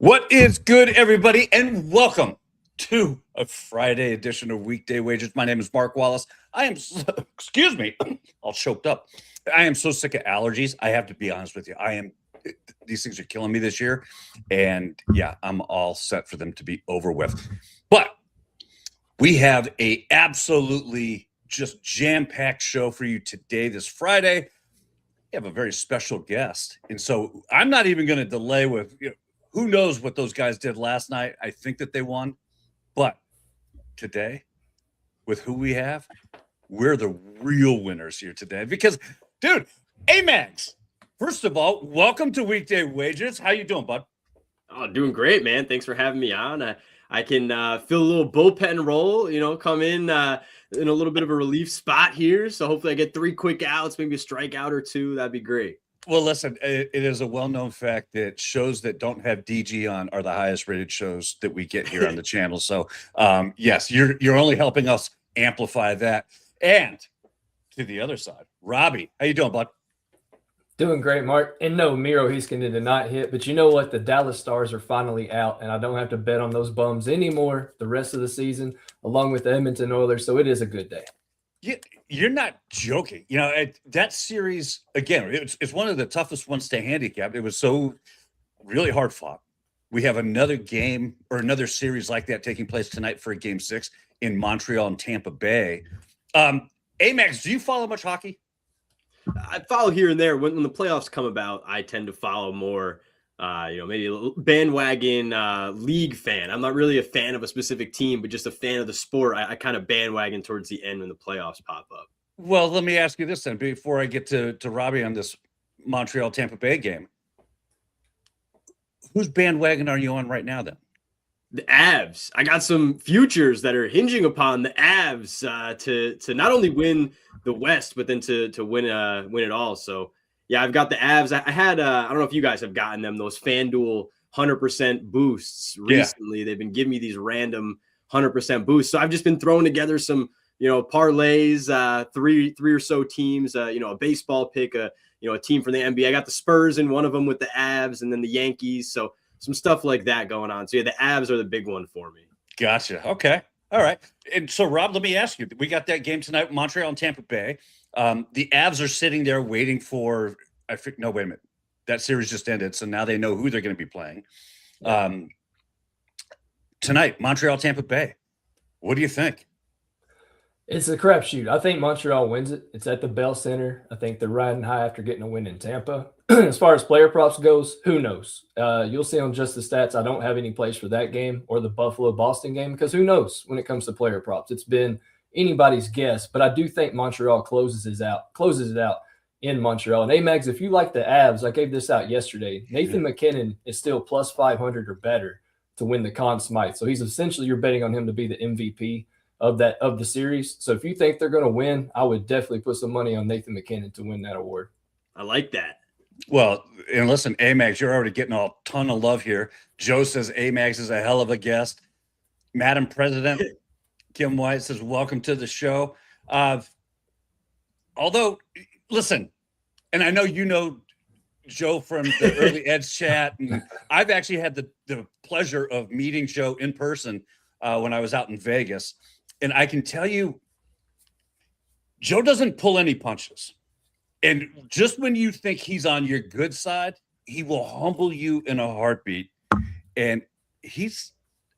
What is good, everybody, and welcome to a Friday edition of Weekday Wagers. My name is Mark Wallace. I am, excuse me, all choked up. I am so sick of allergies. I have to be honest with you. These things are killing me this year. And yeah, I'm all set for them to be over with. But we have a absolutely just jam-packed show for you today, this Friday. We have a very special guest. And so I'm not even going to delay with, who knows what those guys did last night. I think that they won. But today, with who we have, we're the real winners here today. Because, dude, Amags, first of all, welcome to Weekday Wagers. How you doing, bud? Oh, doing great, man. Thanks for having me on. I can fill a little bullpen role, come in a little bit of a relief spot here. So hopefully I get 3 quick outs, maybe a strikeout or 2. That'd be great. Well, listen, it is a well-known fact that shows that don't have DG on are the highest-rated shows that we get here on the channel. So, yes, you're only helping us amplify that. And to the other side, Robbie, how you doing, bud? Doing great, Mark. And no, Miro Heiskanen did not hit. But you know what? The Dallas Stars are finally out, and I don't have to bet on those bums anymore the rest of the season, along with the Edmonton Oilers. So it is a good day. You're not joking. That series, again, it's one of the toughest ones to handicap. It was so really hard fought. We have another game or another series like that taking place tonight for a Game 6 in Montreal and Tampa Bay. Amags, do you follow much hockey? I follow here and there. When the playoffs come about, I tend to follow more, maybe a bandwagon league fan. I'm not really a fan of a specific team, but just a fan of the sport. I kind of bandwagon towards the end when the playoffs pop up. Well, let me ask you this then, before I get to Robbie on this Montreal-Tampa Bay game. Whose bandwagon are you on right now then? The Avs. I got some futures that are hinging upon the Avs to not only win the West, but then to win it all. So yeah, I've got the Avs. I had I don't know if you guys have gotten them, those FanDuel 100% boosts recently. Yeah. They've been giving me these random 100% boosts. So I've just been throwing together some parlays, three or so teams, a baseball pick, a team from the NBA. I got the Spurs in one of them with the Avs, and then the Yankees. So some stuff like that going on. So yeah, the Avs are the big one for me. Gotcha. Okay. All right. And so, Rob, let me ask you, we got that game tonight, Montreal and Tampa Bay. The Avs are sitting there waiting for, wait a minute. That series just ended. So now they know who they're going to be playing. Tonight, Montreal, Tampa Bay. What do you think? It's a crapshoot. I think Montreal wins it. It's at the Bell Center. I think they're riding high after getting a win in Tampa. As far as player props goes, who knows? You'll see on just the stats. I don't have any plays for that game or the Buffalo-Boston game because who knows when it comes to player props. It's been anybody's guess, but I do think Montreal closes it out in Montreal. And Amags, if you like the Avs, I gave this out yesterday. Nathan McKinnon is still plus 500 or better to win the Conn Smythe. So he's essentially, you're betting on him to be the MVP of the series. So if you think they're going to win, I would definitely put some money on Nathan McKinnon to win that award. I like that. Well, and listen, Amags, you're already getting a ton of love here. Joe says Amags is a hell of a guest. Madam President Kim White says, welcome to the show. Although, listen, and I know you know Joe from the early Ed's chat, and I've actually had the pleasure of meeting Joe in person when I was out in Vegas. And I can tell you, Joe doesn't pull any punches. And just when you think he's on your good side, he will humble you in a heartbeat. And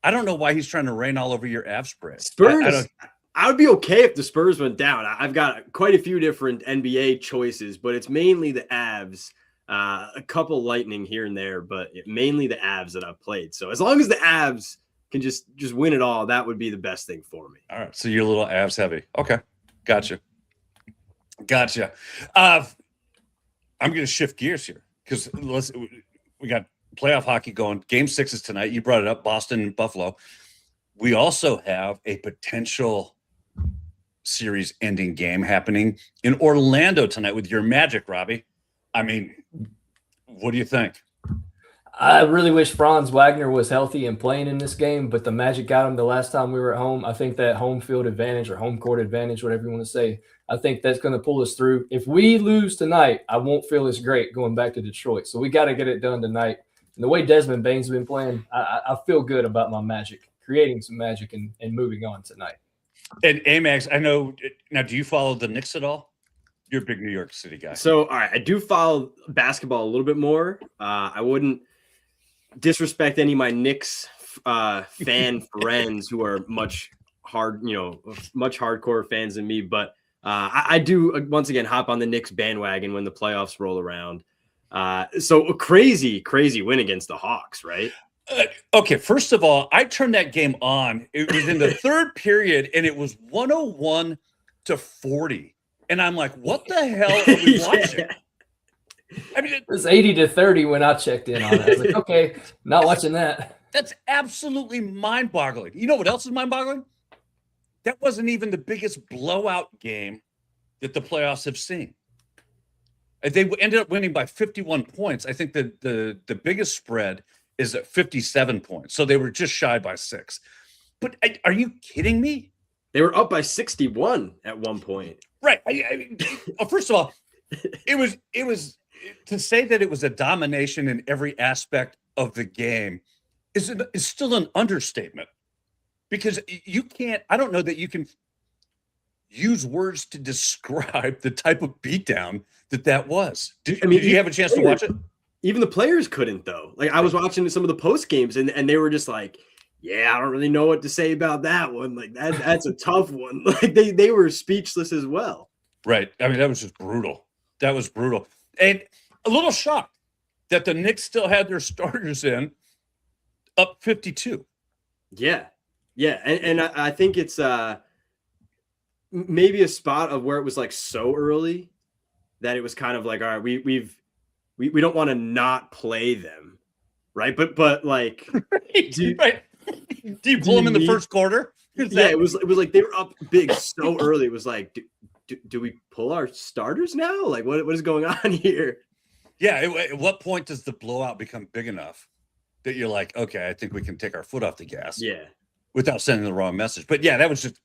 I don't know why he's trying to rain all over your Avs spread. Spurs. I would be okay if the Spurs went down. I've got quite a few different NBA choices, but it's mainly the Avs, a couple Lightning here and there, but mainly the Avs that I've played. So as long as the Avs can just win it all, that would be the best thing for me. All right. So you're a little Avs heavy. Okay. Gotcha. I'm going to shift gears here because we got playoff hockey going. Game 6 is tonight. You brought it up, Boston and Buffalo. We also have a potential series-ending game happening in Orlando tonight with your Magic, Robbie. I mean, what do you think? I really wish Franz Wagner was healthy and playing in this game, but the Magic got him the last time we were at home. I think that home field advantage or home court advantage, whatever you want to say, I think that's going to pull us through. If we lose tonight, I won't feel as great going back to Detroit. So we got to get it done tonight. And the way Desmond Bain's been playing, I feel good about my Magic, creating some magic and moving on tonight. And Amags, I know now. Do you follow the Knicks at all? You're a big New York City guy. So, all right, I do follow basketball a little bit more. I wouldn't disrespect any of my Knicks fan friends who are much hardcore fans than me, but I do once again hop on the Knicks bandwagon when the playoffs roll around. So a crazy win against the Hawks, right? Okay, first of all, I turned that game on. It was in the third period, and it was 101-40. And I'm like, what the hell are we watching? I mean, it was 80-30 when I checked in on it. I was like, okay, not watching that. That's absolutely mind-boggling. You know what else is mind-boggling? That wasn't even the biggest blowout game that the playoffs have seen. They ended up winning by 51 points. I think the biggest spread is at 57 points. So they were just shy by 6. But are you kidding me? They were up by 61 at one point. Right. First of all, it was to say that it was a domination in every aspect of the game is still an understatement, because you can't. I don't know that you can use words to describe the type of beatdown that was. Did you have a chance to watch it? Even the players couldn't, though. Like, I was watching some of the post games, and they were just like, yeah, I don't really know what to say about that one. Like, that's a tough one. Like, they were speechless as well. Right. I mean, that was just brutal. That was brutal. And a little shocked that the Knicks still had their starters in, up 52. Yeah. Yeah. And I think it's maybe a spot of where it was like so early that it was kind of like, all right, we don't want to not play them. Right. But like, right. Do you pull them in the first quarter? Yeah, it was like they were up big so early. It was like, do we pull our starters now? Like, what is going on here? Yeah. At what point does the blowout become big enough that you're like, okay, I think we can take our foot off the gas? Yeah. Without sending the wrong message. But yeah, that was just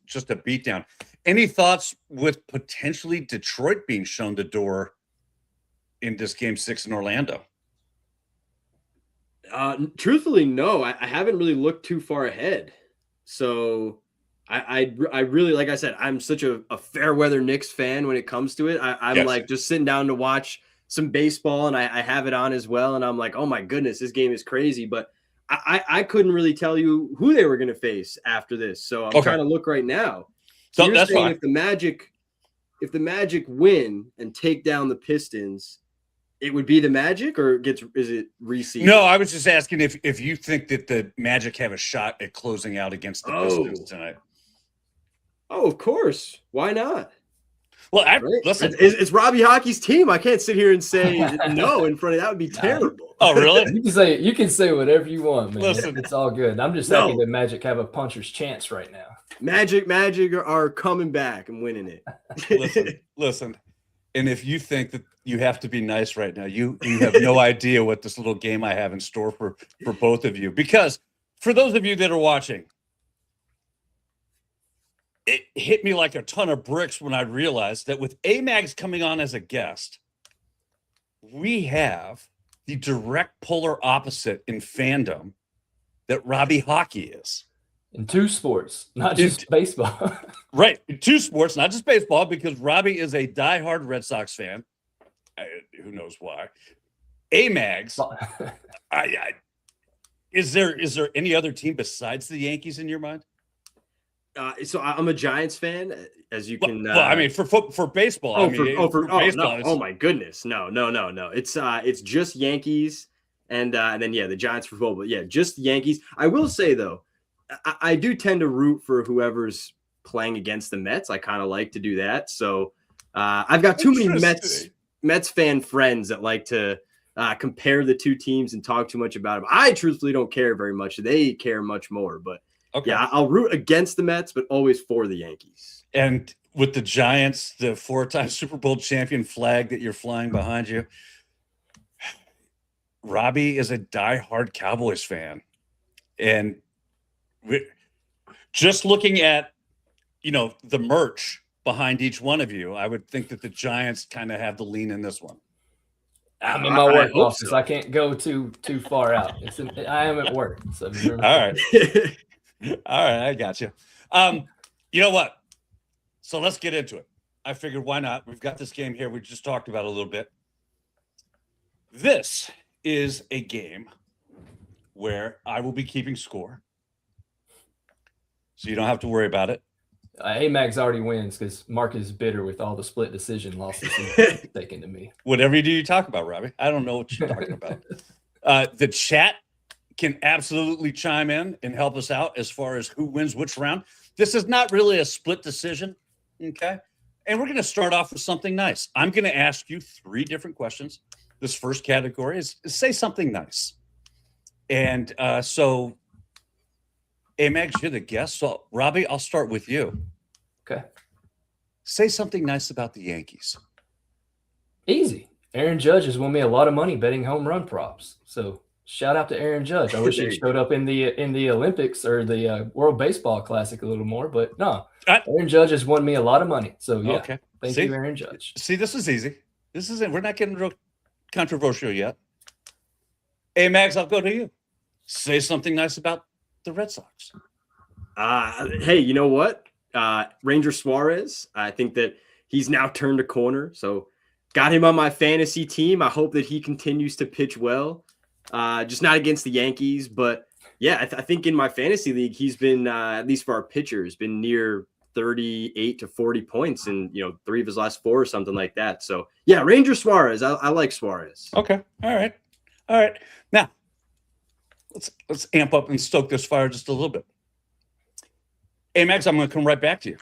just a beatdown. Any thoughts with potentially Detroit being shown the door in this game 6 in Orlando? Truthfully, no. I haven't really looked too far ahead. So I really, like I said, I'm such a fair weather Knicks fan when it comes to it. I'm like just sitting down to watch some baseball, and I have it on as well. And I'm like, oh my goodness, this game is crazy. But I couldn't really tell you who they were going to face after this. So I'm trying to look right now. So you're saying if the Magic win and take down the Pistons, it would be the Magic, or is it reseeded? No, I was just asking if you think that the Magic have a shot at closing out against the Pistons tonight. Oh, of course. Why not? Well, listen, it's Robbie Hockey's team. I can't sit here and say no in front of that. Would be terrible. Oh, really? You can say whatever you want, man. Listen, it's all good. I'm just happy that Magic have a puncher's chance right now. Magic are coming back and winning it. Listen. And if you think that you have to be nice right now, you have no idea what this little game I have in store for both of you. Because for those of you that are watching, it hit me like a ton of bricks when I realized that with Amags coming on as a guest, we have the direct polar opposite in fandom that Robbie Hockey is. In 2 sports, not just baseball. Right. In 2 sports, not just baseball, because Robbie is a diehard Red Sox fan. Who knows why? Amags. Is there any other team besides the Yankees in your mind? So I'm a Giants fan, as you can. Well, I mean, for baseball. Baseball. Oh my goodness, no. It's just Yankees, and then the Giants for football. But yeah, just Yankees. I will say though, I do tend to root for whoever's playing against the Mets. I kind of like to do that. So I've got too many Mets fan friends that like to compare the 2 teams and talk too much about them. I truthfully don't care very much. They care much more, but. Okay. Yeah, I'll root against the Mets, but always for the Yankees. And with the Giants, the 4-time Super Bowl champion flag that you're flying behind you, Robbie is a diehard Cowboys fan. And just looking at, the merch behind each one of you, I would think that the Giants kind of have the lean in this one. I'm in my work hope office. so. I can't go too far out. I am at work. So remember. All right. All right. I got you. You know what? So let's get into it. I figured why not? We've got this game here we just talked about a little bit. This is a game where I will be keeping score. So you don't have to worry about it. Amags already wins because Mark is bitter with all the split decision losses he's taken to me. Whatever you talk about, Robbie. I don't know what you're talking about. The chat can absolutely chime in and help us out as far as who wins which round. This is not really a split decision, okay? And we're going to start off with something nice. I'm going to ask you 3 different questions. This first category is say something nice. And so, Amags, you're the guest. So, Robbie, I'll start with you. Okay. Say something nice about the Yankees. Easy. Aaron Judge has won me a lot of money betting home run props. So shout out to Aaron Judge. I wish he showed up in the Olympics or the World Baseball Classic a little more, but no. Aaron Judge has won me a lot of money. So yeah. Okay. Thank you, Aaron Judge. See, this is easy. This is it. We're not getting real controversial yet. Hey, Max, I'll go to you. Say something nice about the Red Sox. Hey, you know what? Ranger Suarez, I think that he's now turned a corner. So got him on my fantasy team. I hope that he continues to pitch well. Just not against the Yankees, but yeah, I think in my fantasy league, he's been, at least for our pitchers, been near 38 to 40 points in, 3 of his last 4 or something like that. So yeah, Ranger Suarez. I like Suarez. Okay. All right. Now let's amp up and stoke this fire just a little bit. Hey, Max, I'm going to come right back to you.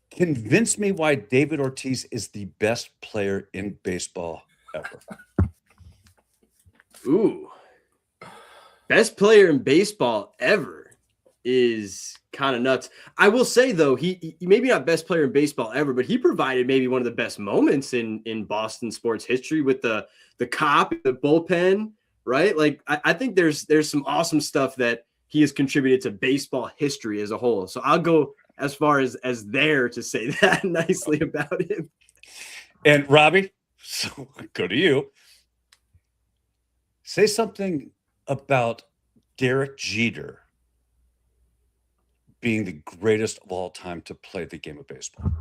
Convince me why David Ortiz is the best player in baseball ever. Ooh. Best player in baseball ever is kind of nuts. I will say, though, he maybe not best player in baseball ever, but he provided maybe one of the best moments in Boston sports history with the cop, the bullpen, right? Like, I think there's some awesome stuff that he has contributed to baseball history as a whole. So I'll go as far as there to say that nicely about him. And Robbie, so go to you. Say something about Derek Jeter being the greatest of all time to play the game of baseball.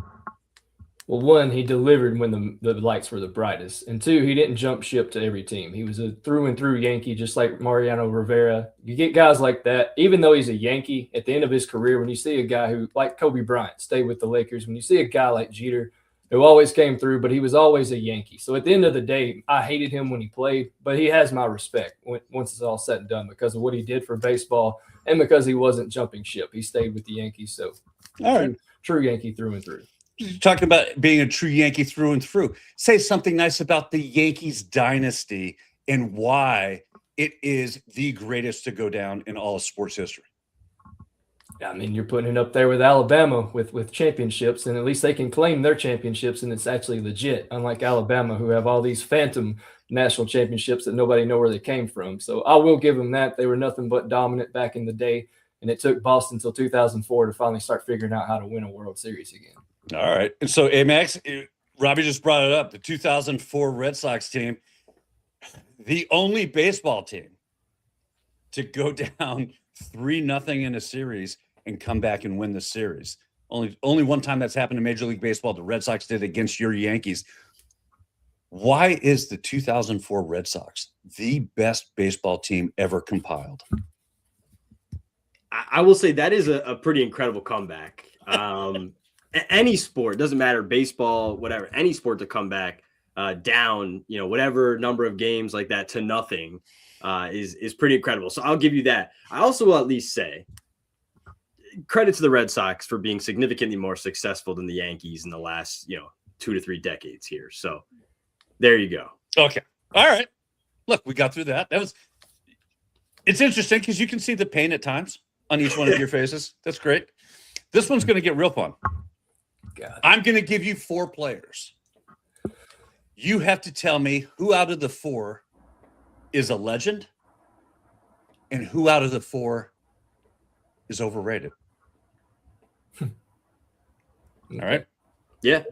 Well, 1, he delivered when the lights were the brightest. And 2, he didn't jump ship to every team. He was a through and through Yankee, just like Mariano Rivera. You get guys like that, even though he's a Yankee, at the end of his career, when you see a guy who, like Kobe Bryant, stayed with the Lakers, when you see a guy like Jeter, who always came through, but he was always a Yankee. So at the end of the day, I hated him when he played, but he has my respect once it's all said and done because of what he did for baseball and because he wasn't jumping ship. He stayed with the Yankees. So true Yankee through and through. You're talking about being a true Yankee through and through. Say something nice about the Yankees dynasty and why it is the greatest to go down in all of sports history. I mean, you're putting it up there with Alabama with championships, and at least they can claim their championships, and it's actually legit, unlike Alabama, who have all these phantom national championships that nobody know where they came from. So I will give them that. They were nothing but dominant back in the day, and it took Boston until 2004 to finally start figuring out how to win a World Series again. All right. And so, Amax, Robbie just brought it up, the 2004 Red Sox team, the only baseball team to go down 3-0 in a series and come back and win the series. Only one time that's happened in Major League Baseball. The Red Sox did against your Yankees. Why is the 2004 Red Sox the best baseball team ever compiled? I will say that is a pretty incredible comeback. Any sport, doesn't matter, baseball, whatever, any sport to come back down, whatever number of games like that to nothing is pretty incredible. So I'll give you that. I also will at least say credit to the Red Sox for being significantly more successful than the Yankees in the last, 2 to 3 decades here. So there you go. Okay. All right. Look, we got through that. It's interesting because you can see the pain at times on each one of your faces. That's great. This one's going to get real fun. God. I'm going to give you 4 players. You have to tell me who out of the 4 is a legend and who out of the 4 is overrated. All right. Yeah.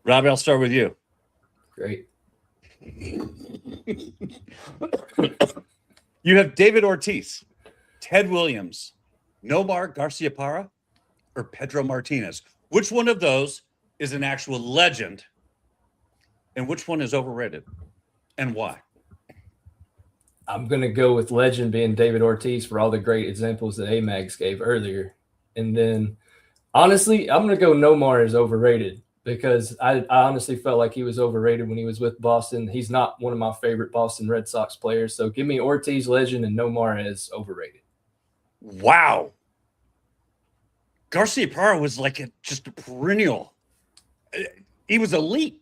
Robbie, I'll start with you. Great. You have David Ortiz, Ted Williams, Nomar Garciaparra, or Pedro Martinez. Which one of those is an actual legend, and which one is overrated, and why? I'm going to go with legend being David Ortiz for all the great examples that Amags gave earlier. And then, honestly, I'm going to go Nomar is overrated because I honestly felt like he was overrated when he was with Boston. He's not one of my favorite Boston Red Sox players. So give me Ortiz legend and Nomar as overrated. Wow. Garciaparra was like just a perennial. He was elite.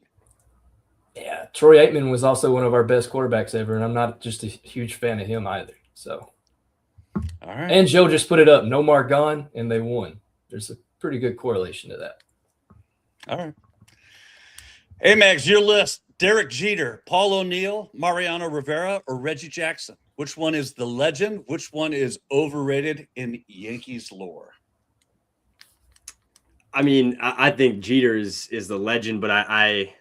Yeah, Troy Aikman was also one of our best quarterbacks ever, and I'm not just a huge fan of him either. So, all right. And Joe just put it up. Nomar gone, and they won. There's a pretty good correlation to that. All right. Hey, Max, your list. Derek Jeter, Paul O'Neill, Mariano Rivera, or Reggie Jackson? Which one is the legend? Which one is overrated in Yankees lore? I mean, I think Jeter is the legend, but I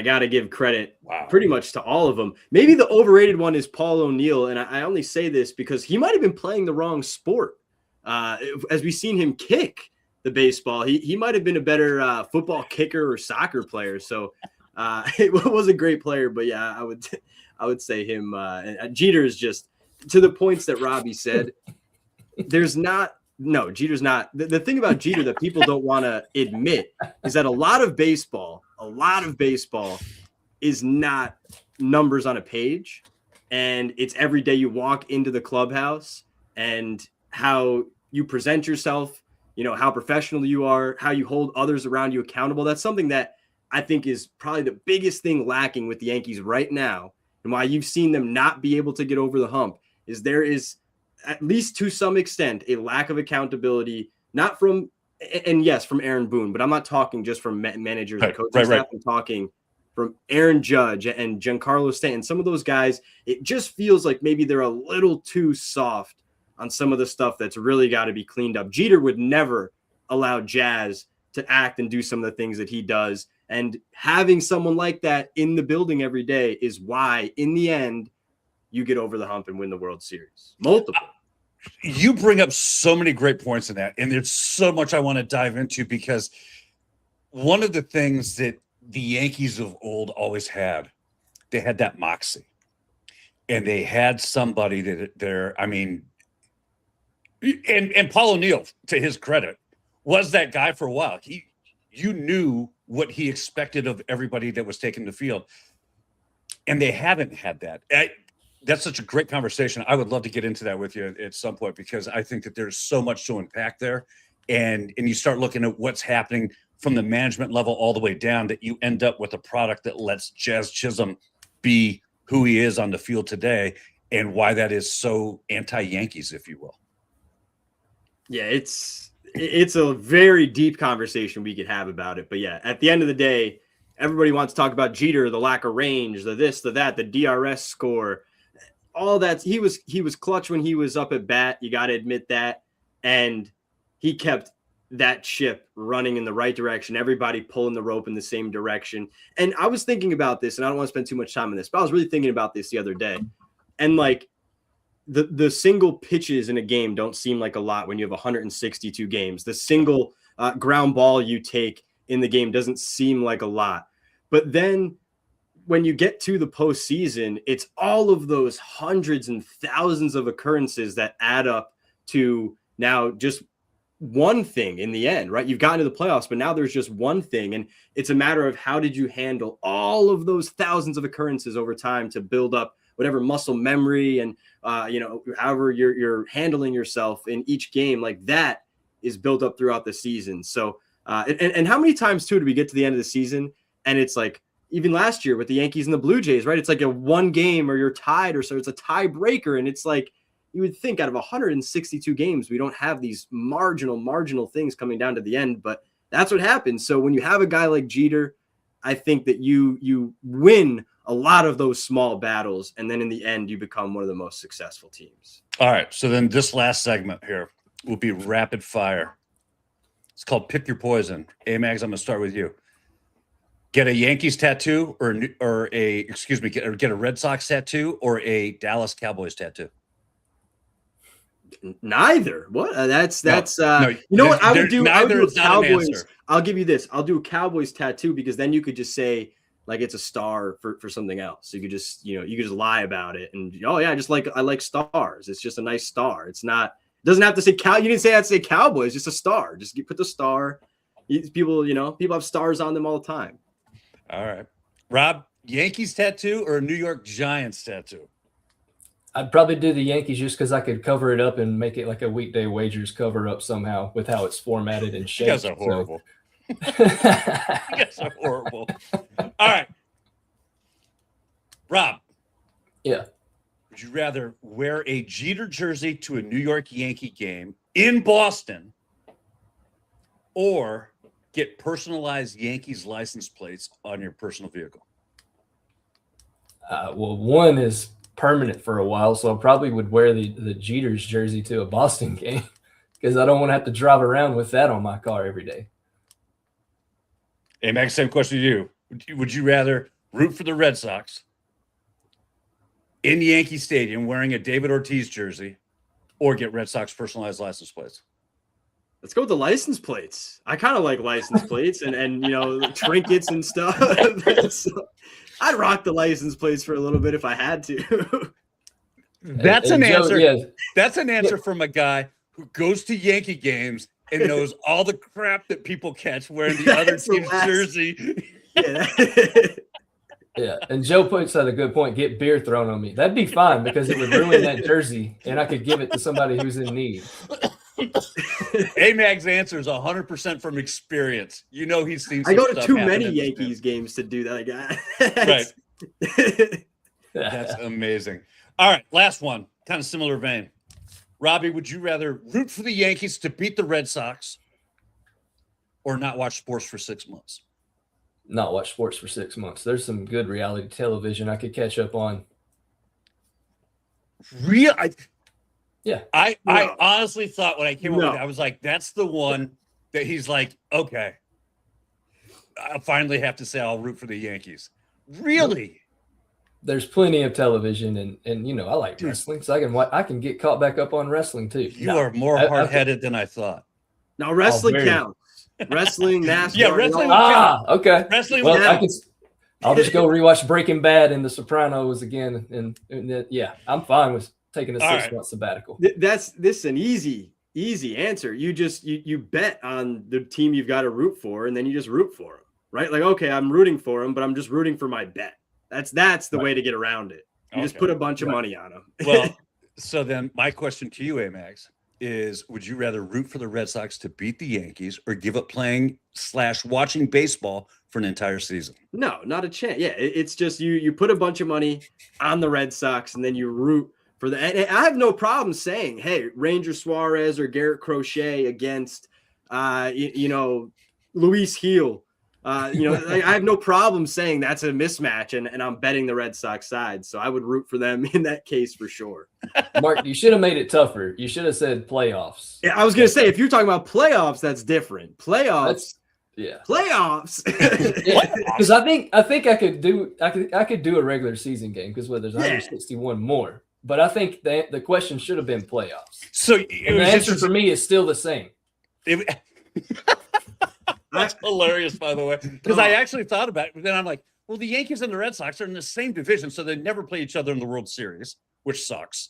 got to give credit pretty much to all of them. Maybe the overrated one is Paul O'Neill, and I only say this because he might have been playing the wrong sport. As we've seen him kick the baseball, he might have been a better football kicker or soccer player. So it was a great player, but yeah, I would say him. Jeter is just, to the points that Robbie said, Jeter's not. The thing about Jeter that people don't want to admit is that a lot of baseball is not numbers on a page, and it's every day you walk into the clubhouse and how you present yourself, how professional you are, how you hold others around you accountable. That's something that I think is probably the biggest thing lacking with the Yankees right now, and why you've seen them not be able to get over the hump is there is, at least to some extent, a lack of accountability, not from, and yes, from Aaron Boone, but I'm not talking just from managers and coaching staff. I'm talking from Aaron Judge and Giancarlo Stanton. Some of those guys, it just feels like maybe they're a little too soft on some of the stuff that's really got to be cleaned up. Jeter would never allow Jazz to act and do some of the things that he does. And having someone like that in the building every day is why, in the end, you get over the hump and win the World Series. Multiple. You bring up so many great points in that, and there's so much I want to dive into, because one of the things that the Yankees of old always had, they had that moxie, and they had somebody that they're, I mean, and Paul O'Neill, to his credit, was that guy for a while. You knew what he expected of everybody that was taking the field, and they haven't had that. That's such a great conversation. I would love to get into that with you at some point, because I think that there's so much to unpack there. And you start looking at what's happening from the management level all the way down, that you end up with a product that lets Jazz Chisholm be who he is on the field today, and why that is so anti-Yankees, if you will. Yeah, it's a very deep conversation we could have about it. But yeah, at the end of the day, everybody wants to talk about Jeter, the lack of range, the this, the that, the DRS score. All that. He was clutch when he was up at bat. You got to admit that. And he kept that ship running in the right direction. Everybody pulling the rope in the same direction. And I was thinking about this, and I don't want to spend too much time on this, but I was really thinking about this the other day. And like the single pitches in a game don't seem like a lot when you have 162 games. The single ground ball you take in the game doesn't seem like a lot. But then when you get to the postseason, it's all of those hundreds and thousands of occurrences that add up to now just one thing in the end, right? You've gotten to the playoffs, but now there's just one thing. And it's a matter of how did you handle all of those thousands of occurrences over time to build up whatever muscle memory and, however you're handling yourself in each game. Like that is built up throughout the season. So, and how many times too, do we get to the end of the season and it's like, even last year with the Yankees and the Blue Jays, right? It's like a one game or you're tied, or so it's a tiebreaker. And it's like, you would think out of 162 games, we don't have these marginal things coming down to the end, but that's what happens. So when you have a guy like Jeter, I think that you win a lot of those small battles. And then in the end, you become one of the most successful teams. All right. So then this last segment here will be rapid fire. It's called Pick Your Poison. Amags, I'm going to start with you. Get a Yankees tattoo or get a Red Sox tattoo or a Dallas Cowboys tattoo? Neither. What? No, you know what I would do? I would neither do a is not an Cowboys. answer. I'll give you this. I'll do a Cowboys tattoo because then you could just say like it's a star for something else. So you could just, you could just lie about it and oh yeah, I like stars. It's just a nice star. It doesn't have to say cow. You didn't say I had to say Cowboys, just a star. Just put the star. People have stars on them all the time. All right. Rob, Yankees tattoo or a New York Giants tattoo? I'd probably do the Yankees just because I could cover it up and make it like a Weekday Wagers cover up somehow with how it's formatted and shaped. You guys are horrible. You guys are horrible. All right. Rob. Yeah. Would you rather wear a Jeter jersey to a New York Yankee game in Boston or get personalized Yankees license plates on your personal vehicle? Well, one is permanent for a while, so I probably would wear the Jeter's jersey to a Boston game because I don't want to have to drive around with that on my car every day. Hey, Max, same question to you. Would you rather root for the Red Sox in Yankee Stadium wearing a David Ortiz jersey or get Red Sox personalized license plates? Let's go with the license plates. I kind of like license plates and trinkets and stuff. So I'd rock the license plates for a little bit if I had to. That's an Joe, answer. yeah. That's an answer from a guy who goes to Yankee games and knows all the crap that people catch wearing the other team's jersey. Yeah. Yeah, and Joe points out a good point. Get beer thrown on me. That'd be fine because it would ruin that jersey, and I could give it to somebody who's in need. Amag's answer is 100% from experience. He's seen. I go to too many Yankees games to do that. Right. That's amazing. All right, last one, kind of similar vein. Robbie, would you rather root for the Yankees to beat the Red Sox or not watch sports for 6 months? Not watch sports for 6 months. There's some good reality television I could catch up on. Yeah. I honestly thought when I came over, I was like, that's the one that he's like, okay, I'll finally have to say I'll root for the Yankees. Really? There's plenty of television, and I like wrestling, so I can get caught back up on wrestling too. You are more hard-headed than I thought. Now wrestling counts. Wrestling, NASCAR. Yeah, wrestling. Okay. Wrestling. Well, I'll just go rewatch Breaking Bad and The Sopranos again, and yeah, I'm fine with taking a 6 month sabbatical. This is an easy answer. You bet on the team you've got to root for, and then you just root for them, right? Like, okay, I'm rooting for them, but I'm just rooting for my bet. That's the way to get around it. You just put a bunch of money on them. Well, so then my question to you, Amags, is would you rather root for the Red Sox to beat the Yankees or give up playing/watching baseball for an entire season? No, not a chance. Yeah, it's just you put a bunch of money on the Red Sox and then you root for the. And I have no problem saying, hey, Ranger Suarez or Garrett Crochet against, Luis Gil. I have no problem saying that's a mismatch, and I'm betting the Red Sox side. So I would root for them in that case for sure. Mark, you should have made it tougher. You should have said playoffs. Yeah, I was going to say, if you're talking about playoffs, that's different. Playoffs. Playoffs. Because I think I could do a regular season game because there's 161 more. But I think the question should have been playoffs. So the answer for me is still the same. That's hilarious, by the way, because I actually thought about it. But then I'm like, well, the Yankees and the Red Sox are in the same division, so they never play each other in the World Series, which sucks.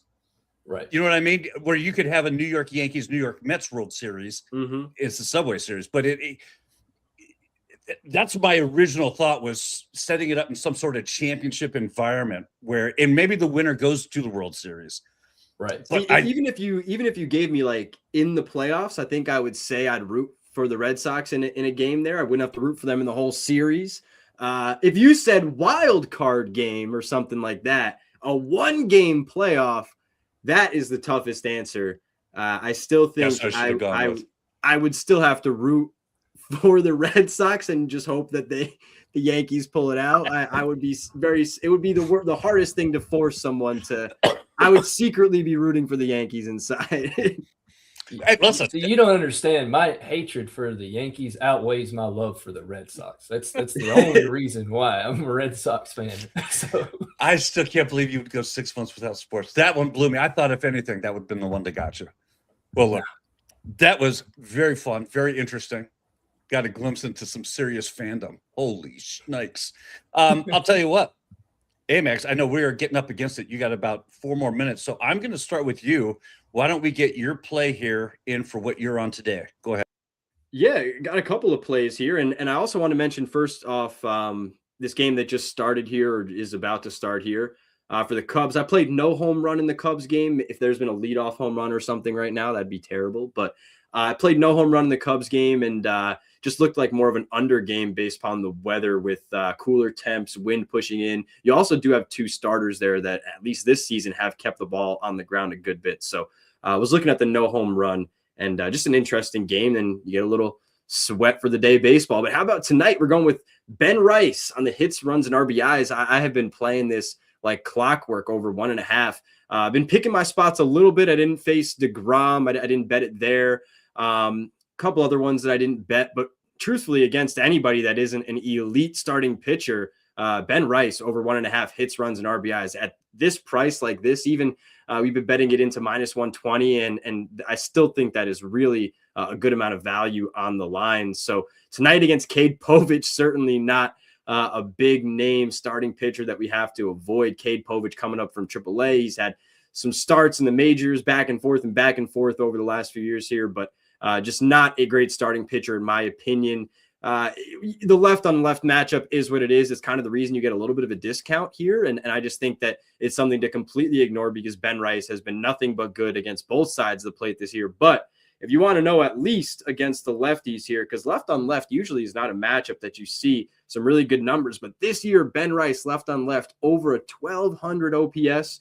Right. You know what I mean? Where you could have a New York Yankees, New York Mets World Series. Mm-hmm. It's the Subway Series. But that's my original thought, was setting it up in some sort of championship environment and maybe the winner goes to the World Series. Right. But even if you gave me like in the playoffs, I think I would say I'd root for the Red Sox in a game there. I wouldn't have to root for them in the whole series. If you said wild card game or something like that, a 1-game playoff, that is the toughest answer. I still think I would still have to root for the Red Sox and just hope that the Yankees pull it out. It would be the hardest thing to force someone to. I would secretly be rooting for the Yankees inside. Hey, listen. So you don't understand. My hatred for the Yankees outweighs my love for the Red Sox. That's the only reason why I'm a Red Sox fan. So I still can't believe you would go 6 months without sports. That one blew me. I thought, if anything, that would have been the one that got you. Well, look, that was very fun, very interesting. Got a glimpse into some serious fandom. Holy snakes. I'll tell you what, Amags, I know we are getting up against it. You got about 4 more minutes. So I'm going to start with you. Why don't we get your play here in for what you're on today? Go ahead. Yeah, got a couple of plays here. And I also want to mention first off this game that just started here or is about to start here for the Cubs. I played no home run in the Cubs game. If there's been a leadoff home run or something right now, that'd be terrible. But I played no home run in the Cubs game and just looked like more of an under game based upon the weather with cooler temps, wind pushing in. You also do have 2 starters there that at least this season have kept the ball on the ground a good bit. So I was looking at the no home run and just an interesting game. And you get a little sweat for the day baseball. But how about tonight? We're going with Ben Rice on the hits, runs, and RBIs. I have been playing this like clockwork over 1.5. I've been picking my spots a little bit. I didn't face DeGrom. I didn't bet it there. Couple other ones that I didn't bet, but truthfully, against anybody that isn't an elite starting pitcher, Ben Rice over 1.5 hits, runs, and RBIs at this price like this. Even we've been betting it into -120, and I still think that is really a good amount of value on the line. So tonight against Cade Povich, certainly not a big name starting pitcher that we have to avoid. Cade Povich coming up from AAA. He's had some starts in the majors back and forth over the last few years here, but just not a great starting pitcher in my opinion. The left on left matchup is what it is. It's kind of the reason you get a little bit of a discount here. And I just think that it's something to completely ignore because Ben Rice has been nothing but good against both sides of the plate this year. But if you want to know at least against the lefties here, because left on left usually is not a matchup that you see some really good numbers. But this year, Ben Rice left on left over a 1,200 OPS,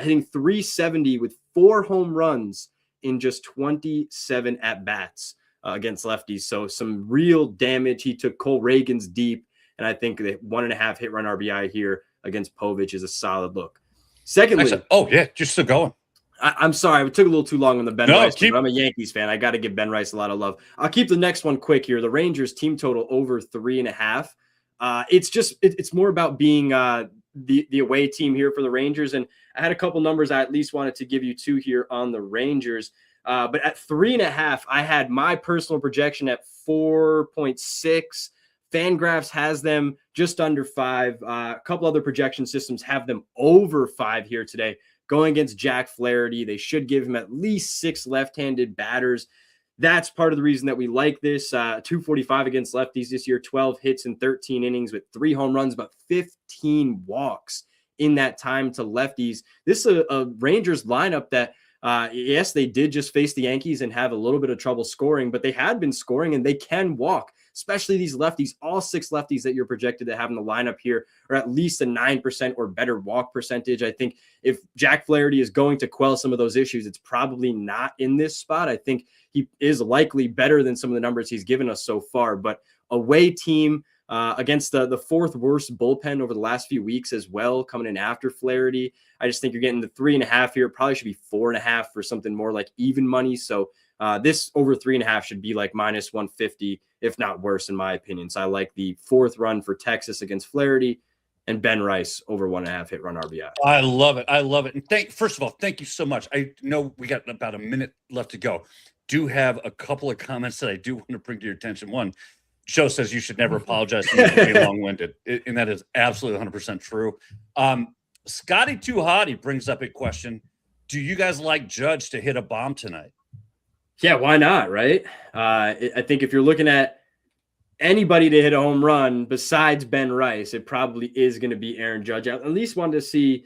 hitting 370 with 4 home runs in just 27 at-bats against lefties. So some real damage. He took Cole Reagan's deep, and I think the 1.5 hit run RBI here against Povich is a solid look. Secondly, just still going. I'm sorry, I took a little too long on the Ben Rice. I'm a Yankees fan. I got to give Ben Rice a lot of love. I'll keep the next one quick here. The Rangers team total over 3.5. It's more about being the away team here for the Rangers. And I had a couple numbers I at least wanted to give you 2 here on the Rangers. But at 3.5, I had my personal projection at 4.6. Fangraphs has them just under 5. A couple other projection systems have them over 5 here today. Going against Jack Flaherty, they should give him at least 6 left-handed batters. That's part of the reason that we like this. 245 against lefties this year, 12 hits in 13 innings with 3 home runs, about 15 walks in that time to lefties. This is a Rangers lineup that, yes, they did just face the Yankees and have a little bit of trouble scoring, but they had been scoring and they can walk, especially these lefties. All 6 lefties that you're projected to have in the lineup here are at least a 9% or better walk percentage. I think if Jack Flaherty is going to quell some of those issues, it's probably not in this spot. I think he is likely better than some of the numbers he's given us so far, but away team against the 4th worst bullpen over the last few weeks as well, coming in after Flaherty. I just think you're getting the 3.5 here. Probably should be 4.5 for something more like even money. So this over 3.5 should be like -150, if not worse, in my opinion. So I like the 4th run for Texas against Flaherty and Ben Rice over 1.5 hit run RBI. I love it. I love it. And first of all, thank you so much. I know we got about a minute left to go. Do have a couple of comments that I do want to bring to your attention. One, Joe says you should never apologize to me for being long-winded, and that is absolutely 100% true. Scotty Too Hotty brings up a question. Do you guys like Judge to hit a bomb tonight? Yeah, why not, right? I think if you're looking at anybody to hit a home run besides Ben Rice, it probably is going to be Aaron Judge. I at least wanted to see.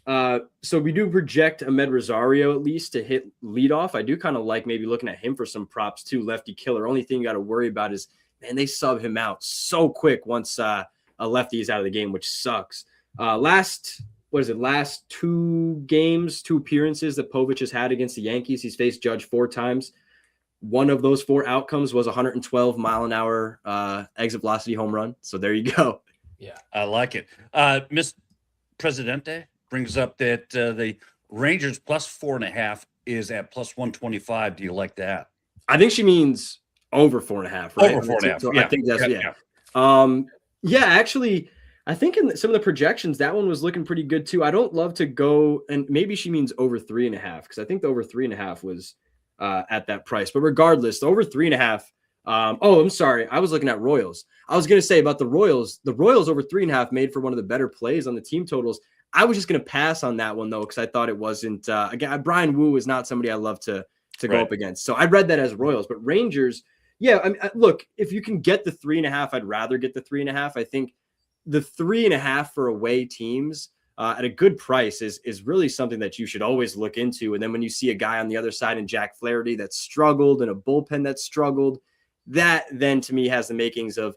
So we do project Ahmed Rosario at least to hit leadoff. I do kind of like maybe looking at him for some props too. Lefty killer. Only thing you got to worry about is, man, they sub him out so quick once a lefty is out of the game, which sucks. Last 2 games, 2 appearances that Povich has had against the Yankees, he's faced Judge 4 times. One of those 4 outcomes was 112 mile an hour exit velocity home run. So there you go. Yeah, I like it. Miss Presidente brings up that the Rangers plus 4.5 is at plus 125. Do you like that? I think she means over 4.5, right? Over 4.5. So Yeah. I think that's Yeah. Actually, I think in some of the projections, that one was looking pretty good too. I don't love to go, and maybe she means over 3.5, because I think the over 3.5 was at that price. But regardless, the over 3.5. I'm sorry, I was looking at Royals. I was going to say about the Royals. The Royals over 3.5 made for one of the better plays on the team totals. I was just going to pass on that one though, because I thought it wasn't. Again, Brian Wu is not somebody I love to go up against. So I read that as Royals, but Rangers. Yeah, I mean, look, if you can get the 3.5, I'd rather get the 3.5. I think the 3.5 for away teams at a good price is really something that you should always look into. And then when you see a guy on the other side in Jack Flaherty that struggled and a bullpen that struggled, that then to me has the makings of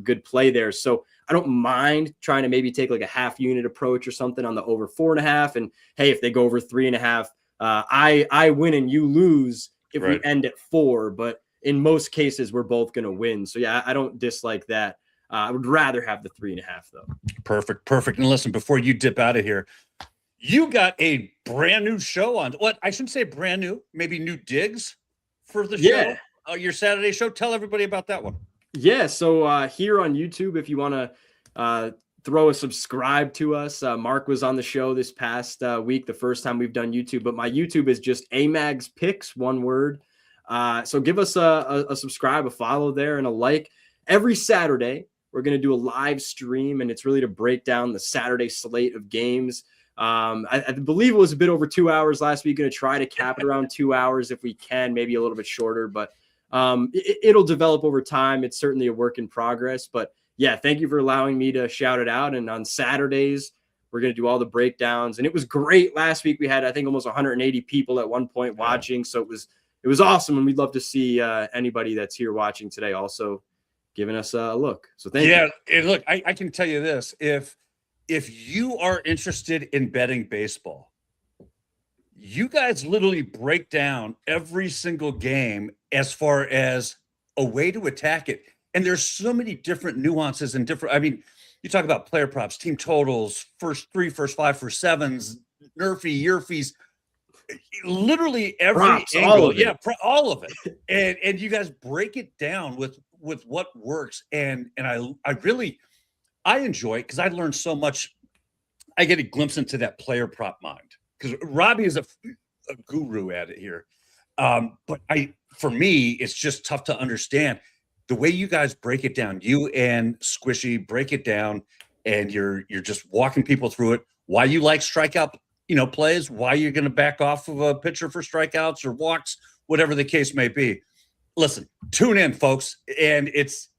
good play there. So I don't mind trying to maybe take like a half unit approach or something on the over 4.5. And hey, if they go over 3.5, I win and you lose if we end at 4. But in most cases, we're both going to win. So yeah, I don't dislike that. I would rather have the 3.5 though. Perfect. And listen, before you dip out of here, you got a brand new show on. What I shouldn't say brand new, maybe new digs for the show. Your Saturday show. Tell everybody about that one. Yeah. So here on YouTube, if you want to throw a subscribe to us, Mark was on the show this past week, the first time we've done YouTube. But my YouTube is just Amags Picks, one word. So give us a subscribe, a follow there, and a like. Every Saturday, we're going to do a live stream, and it's really to break down the Saturday slate of games. I believe it was a bit over 2 hours last week. Going to try to cap it around 2 hours if we can, maybe a little bit shorter, but it'll develop over time. It's certainly a work in progress. But yeah, thank you for allowing me to shout it out. And on Saturdays, we're going to do all the breakdowns. And it was great. Last week, we had, I think, almost 180 people at one point watching. So it was awesome, and we'd love to see anybody that's here watching today also giving us a look. So thank you. Yeah, and look, I can tell you this: if you are interested in betting baseball, you guys literally break down every single game as far as a way to attack it. And there's so many different nuances and different. I mean, you talk about player props, team totals, first 3, first 5, first 7s, NRFI, YRFIs. Literally every props, angle, all of it, and you guys break it down with what works, and I really enjoy it because I learned so much. I get a glimpse into that player prop mind because Robbie is a guru at it here, but for me it's just tough to understand the way you guys break it down. You and Squishy break it down, and you're just walking people through it. Why you like strikeout plays, why you're going to back off of a pitcher for strikeouts or walks, whatever the case may be. Listen, tune in, folks. And it's,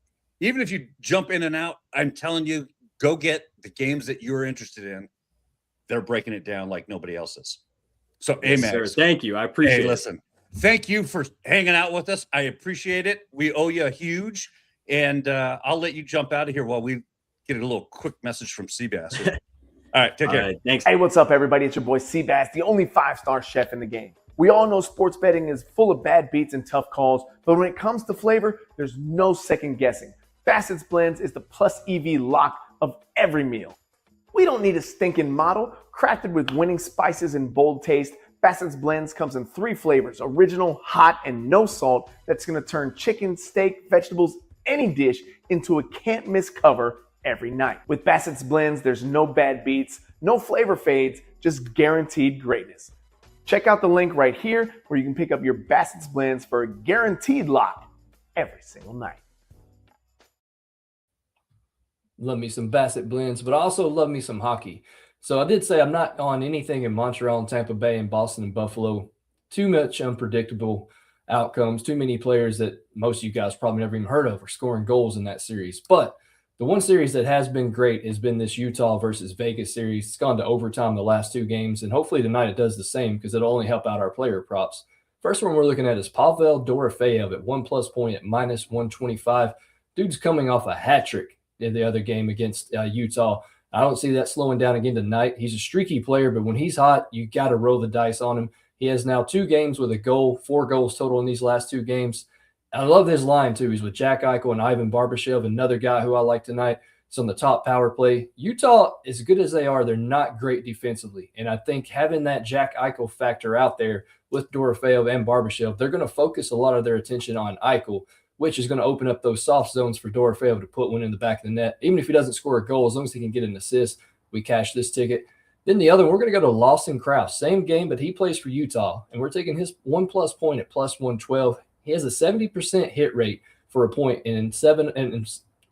even if you jump in and out, I'm telling you, go get the games that you're interested in. They're breaking it down like nobody else is. So, yes, Amags, sir. Thank you. I appreciate it. Listen, thank you for hanging out with us. I appreciate it. We owe you a huge, and I'll let you jump out of here while we get a little quick message from Seabass. All right, take care. All right, thanks. Hey, what's up, everybody? It's your boy Seabass, the only 5-star chef in the game. We all know sports betting is full of bad beats and tough calls, but when it comes to flavor, there's no second guessing. Bassett's Blends is the plus EV lock of every meal. We don't need a stinking model. Crafted with winning spices and bold taste, Bassett's Blends comes in 3 flavors: original, hot, and no salt. That's going to turn chicken, steak, vegetables, any dish into a can't-miss cover every night. With Bassett's Blends, there's no bad beats, no flavor fades, just guaranteed greatness. Check out the link right here where you can pick up your Bassett's Blends for a guaranteed lock every single night. Love me some Bassett Blends, but I also love me some hockey. So I did say I'm not on anything in Montreal and Tampa Bay and Boston and Buffalo. Too much unpredictable outcomes, too many players that most of you guys probably never even heard of are scoring goals in that series. But the one series that has been great has been this Utah versus Vegas series. It's gone to overtime the last 2 games, and hopefully tonight it does the same because it'll only help out our player props. First one we're looking at is Pavel Dorofeyev at 1+ point at -125. Dude's coming off a hat trick in the other game against Utah. I don't see that slowing down again tonight. He's a streaky player, but when he's hot, you got to roll the dice on him. He has now 2 games with a goal, 4 goals total in these last 2 games. I love his line, too. He's with Jack Eichel and Ivan Barbashev, another guy who I like tonight. It's on the top power play. Utah, as good as they are, they're not great defensively. And I think having that Jack Eichel factor out there with Dorofeev and Barbashev, they're going to focus a lot of their attention on Eichel, which is going to open up those soft zones for Dorofeev to put one in the back of the net. Even if he doesn't score a goal, as long as he can get an assist, we cash this ticket. Then the other one, we're going to go to Lawson Krause. Same game, but he plays for Utah. And we're taking his 1+ point at plus 112. He has a 70% hit rate for a point in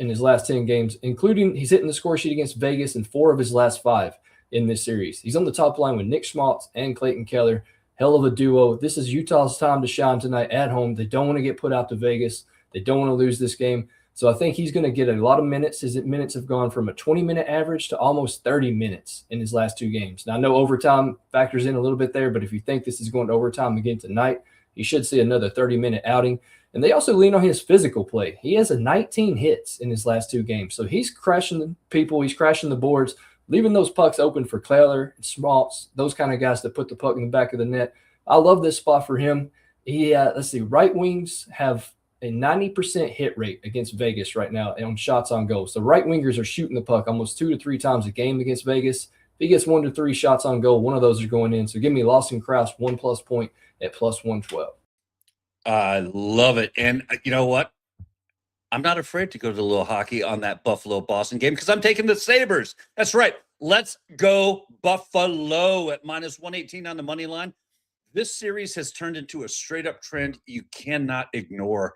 his last 10 games, including he's hitting the score sheet against Vegas in 4 of his last 5 in this series. He's on the top line with Nick Schmaltz and Clayton Keller. Hell of a duo. This is Utah's time to shine tonight at home. They don't want to get put out to Vegas. They don't want to lose this game. So I think he's going to get a lot of minutes. His minutes have gone from a 20-minute average to almost 30 minutes in his last 2 games. Now, I know overtime factors in a little bit there, but if you think this is going to overtime again tonight, he should see another 30-minute outing. And they also lean on his physical play. He has 19 hits in his last 2 games. So he's crashing the people. He's crashing the boards, leaving those pucks open for Keller and Schmaltz, those kind of guys that put the puck in the back of the net. I love this spot for him. Let's see, right wings have a 90% hit rate against Vegas right now on shots on goal. So right wingers are shooting the puck almost 2 to 3 times a game against Vegas. If he gets 1 to 3 shots on goal, one of those are going in. So give me Lawson Krause 1+ point at plus 112. I love it. And you know what? I'm not afraid to go to the little hockey on that Buffalo-Boston game because I'm taking the Sabres. That's right. Let's go Buffalo at minus 118 on the money line. This series has turned into a straight-up trend you cannot ignore.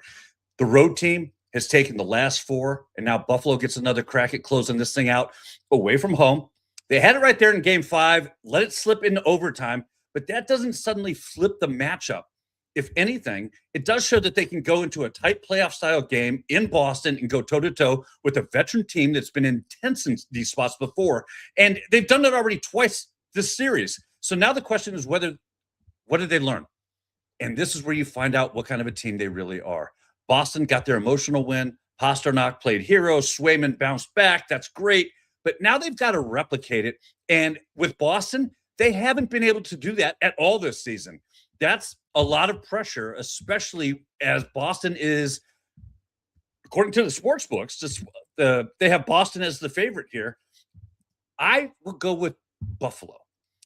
The road team has taken the last 4, and now Buffalo gets another crack at closing this thing out away from home. They had it right there in Game 5, let it slip into overtime, but that doesn't suddenly flip the matchup. If anything, it does show that they can go into a tight playoff-style game in Boston and go toe-to-toe with a veteran team that's been intense in these spots before, and they've done it already twice this series. So now the question is what did they learn? And this is where you find out what kind of a team they really are. Boston got their emotional win. Pasternak played hero. Swayman bounced back. That's great. But now they've got to replicate it. And with Boston, they haven't been able to do that at all this season. That's a lot of pressure, especially as Boston is, according to the sports books, they have Boston as the favorite here. I will go with Buffalo,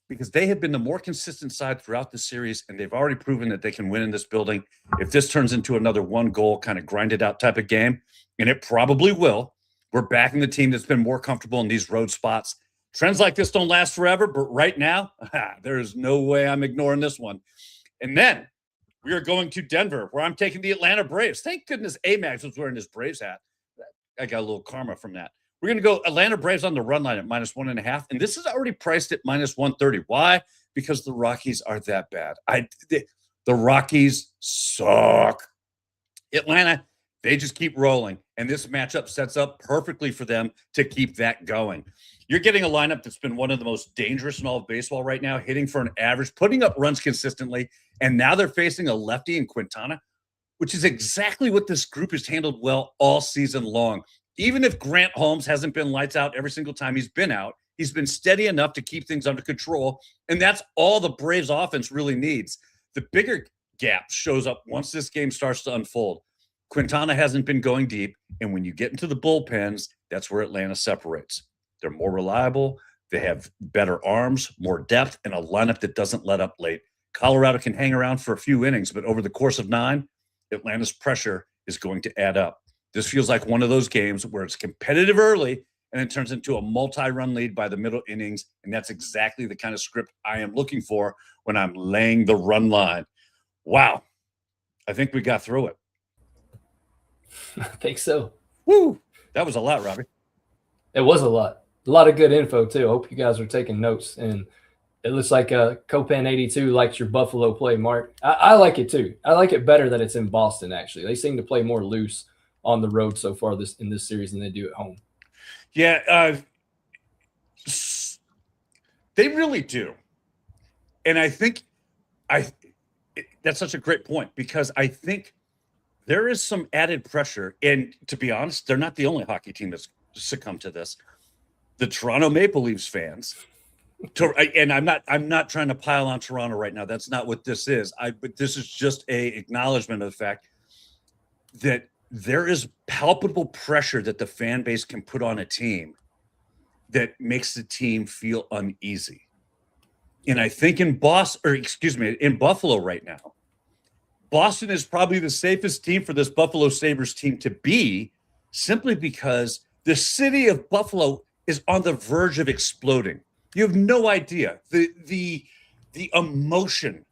because they have been the more consistent side throughout the series, and they've already proven that they can win in this building. If this turns into another 1-goal kind of grinded out type of game, and it probably will, we're backing the team that's been more comfortable in these road spots. Trends like this don't last forever, but right now, there is no way I'm ignoring this one. And then we are going to Denver, where I'm taking the Atlanta Braves. Thank goodness Amags was wearing his Braves hat. I got a little karma from that. We're going to go Atlanta Braves on the run line at minus 1.5. And this is already priced at minus 130. Why? Because the Rockies are that bad. The Rockies suck. Atlanta, they just keep rolling. And this matchup sets up perfectly for them to keep that going. You're getting a lineup that's been one of the most dangerous in all of baseball right now, hitting for an average, putting up runs consistently. And now they're facing a lefty in Quintana, which is exactly what this group has handled well all season long. Even if Grant Holmes hasn't been lights out every single time he's been out, he's been steady enough to keep things under control, and that's all the Braves offense really needs. The bigger gap shows up once this game starts to unfold. Quintana hasn't been going deep, and when you get into the bullpens, that's where Atlanta separates. They're more reliable, they have better arms, more depth, and a lineup that doesn't let up late. Colorado can hang around for a few innings, but over the course of 9, Atlanta's pressure is going to add up. This feels like one of those games where it's competitive early and it turns into a multi-run lead by the middle innings, and that's exactly the kind of script I am looking for when I'm laying the run line. Wow. I think we got through it. I think so. Woo! That was a lot, Robbie. It was a lot. A lot of good info, too. I hope you guys are taking notes. And it looks like Copan82 likes your Buffalo play, Mark. I like it, too. I like it better that it's in Boston, actually. They seem to play more loose on the road so far in this series than they do at home. Yeah, they really do. And I think that's such a great point, because I think there is some added pressure. And to be honest, they're not the only hockey team that's succumbed to this. The Toronto Maple Leafs fans, and I'm not trying to pile on Toronto right now. That's not what this is. But this is just a acknowledgement of the fact that there is palpable pressure that the fan base can put on a team that makes the team feel uneasy. And I think in Buffalo right now, Boston is probably the safest team for this Buffalo Sabres team to be, simply because the city of Buffalo is on the verge of exploding. You have no idea the emotion.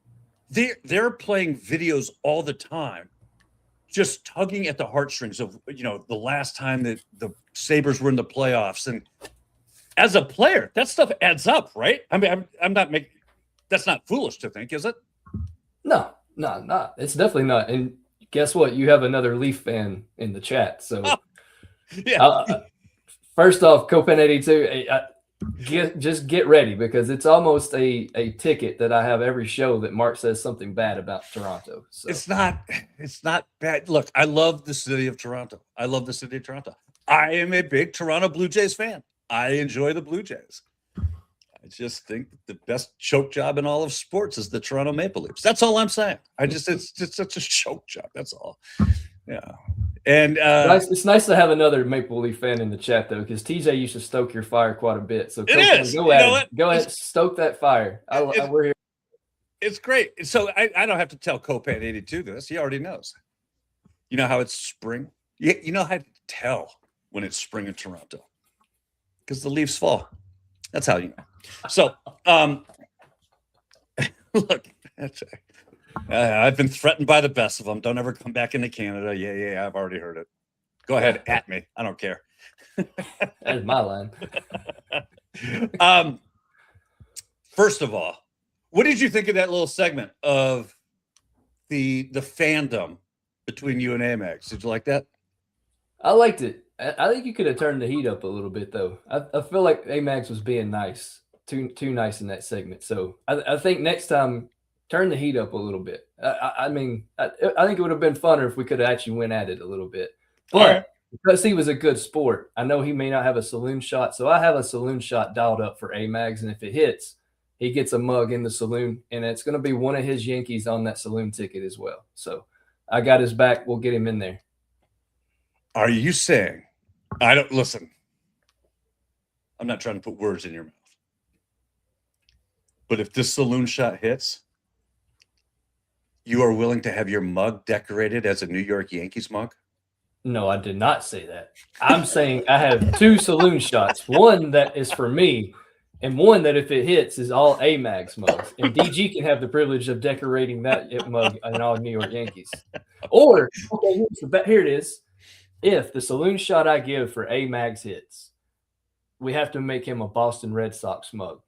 They're playing videos all the time, just tugging at the heartstrings of, the last time that the Sabres were in the playoffs. And as a player, that stuff adds up, right? I mean, I'm not making, that's not foolish to think, is it? No, not. It's definitely not. And guess what? You have another Leaf fan in the chat. So, Yeah. First off, Copen82, just get ready, because it's almost a ticket that I have every show that Mark says something bad about Toronto. So It's not bad. Look, I love the city of Toronto. I am a big Toronto Blue Jays fan. I enjoy the Blue Jays. I just think the best choke job in all of sports is the Toronto Maple Leafs. That's all I'm saying. It's just such a choke job. That's all. Yeah. And it's nice to have another Maple Leaf fan in the chat, though, because TJ used to stoke your fire quite a bit. So it is. Go ahead, stoke that fire. We're here. It's great. So I don't have to tell Copan82 this. He already knows. You know how it's spring? You know how to tell when it's spring in Toronto, because the leaves fall. That's how you know. So, look, I've been threatened by the best of them. Don't ever come back into Canada. Yeah, I've already heard it. Go ahead, at me. I don't care. That's my line. First of all, what did you think of that little segment of the fandom between you and Amags? Did you like that? I liked it. I think you could have turned the heat up a little bit, though. I feel like Amags was being nice, too nice in that segment. So I think next time, turn the heat up a little bit. I think it would have been funner if we could have actually went at it a little bit. But because he was a good sport, I know he may not have a saloon shot, so I have a saloon shot dialed up for Amags, and if it hits, he gets a mug in the saloon, and it's going to be one of his Yankees on that saloon ticket as well. So I got his back. We'll get him in there. Are you saying? I don't listen. I'm not trying to put words in your mouth. But if this saloon shot hits, you are willing to have your mug decorated as a New York Yankees mug? No, I did not say that. I'm saying I have two saloon shots. One that is for me, and one that if it hits is all Amags mugs. And DG can have the privilege of decorating that mug in all New York Yankees. Or, okay, here it is. If the saloon shot I give for Amags hits, we have to make him a Boston Red Sox mug.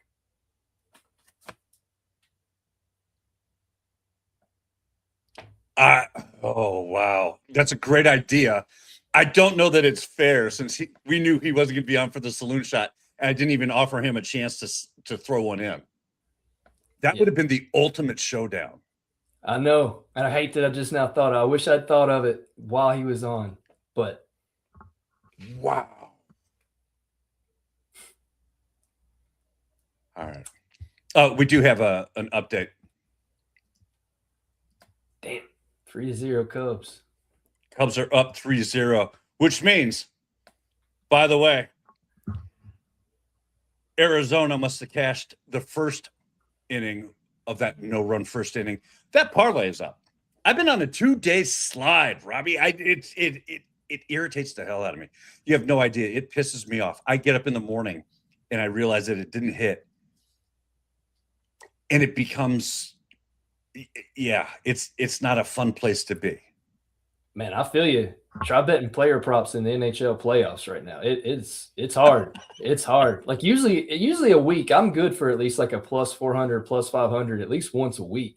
Oh, wow. That's a great idea. I don't know that it's fair, since we knew he wasn't going to be on for the saloon shot, and I didn't even offer him a chance to throw one in. That would have been the ultimate showdown. I know. And I hate that I just now thought. I wish I'd thought of it while he was on. But wow. All right. We do have an update. Damn. 3-0 Cubs. Cubs are up 3-0, which means, by the way, Arizona must have cashed the first inning of that no-run first inning. That parlay is up. I've been on a 2-day slide, Robbie. It irritates the hell out of me. You have no idea. It pisses me off. I get up in the morning and I realize that it didn't hit. And it becomes, it's not a fun place to be. Man, I feel you. Try betting player props in the NHL playoffs right now. It's hard. It's hard. Like usually a week, I'm good for at least like a plus 400, plus 500, at least once a week.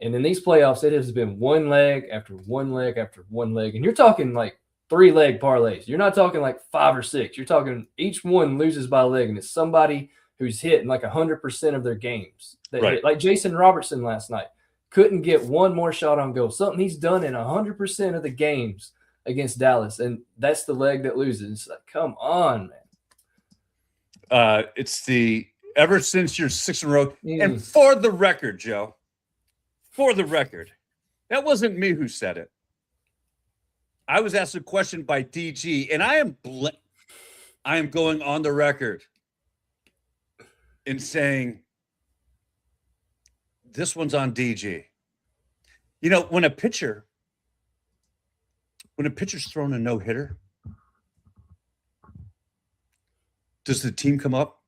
And in these playoffs, it has been one leg after one leg after one leg. And you're talking like 3-leg parlays. You're not talking like 5 or 6. You're talking each one loses by a leg, and it's somebody who's hitting like 100% of their games. Right. Like Jason Robertson last night. Couldn't get one more shot on goal. Something he's done in 100% of the games against Dallas, and that's the leg that loses. It's like, come on, man. It's the ever since you're 6 in a row. And for the record, Joe, that wasn't me who said it. I was asked a question by DG, and I am going on the record in saying this one's on DG. You know, when a pitcher's thrown a no-hitter, does the team come up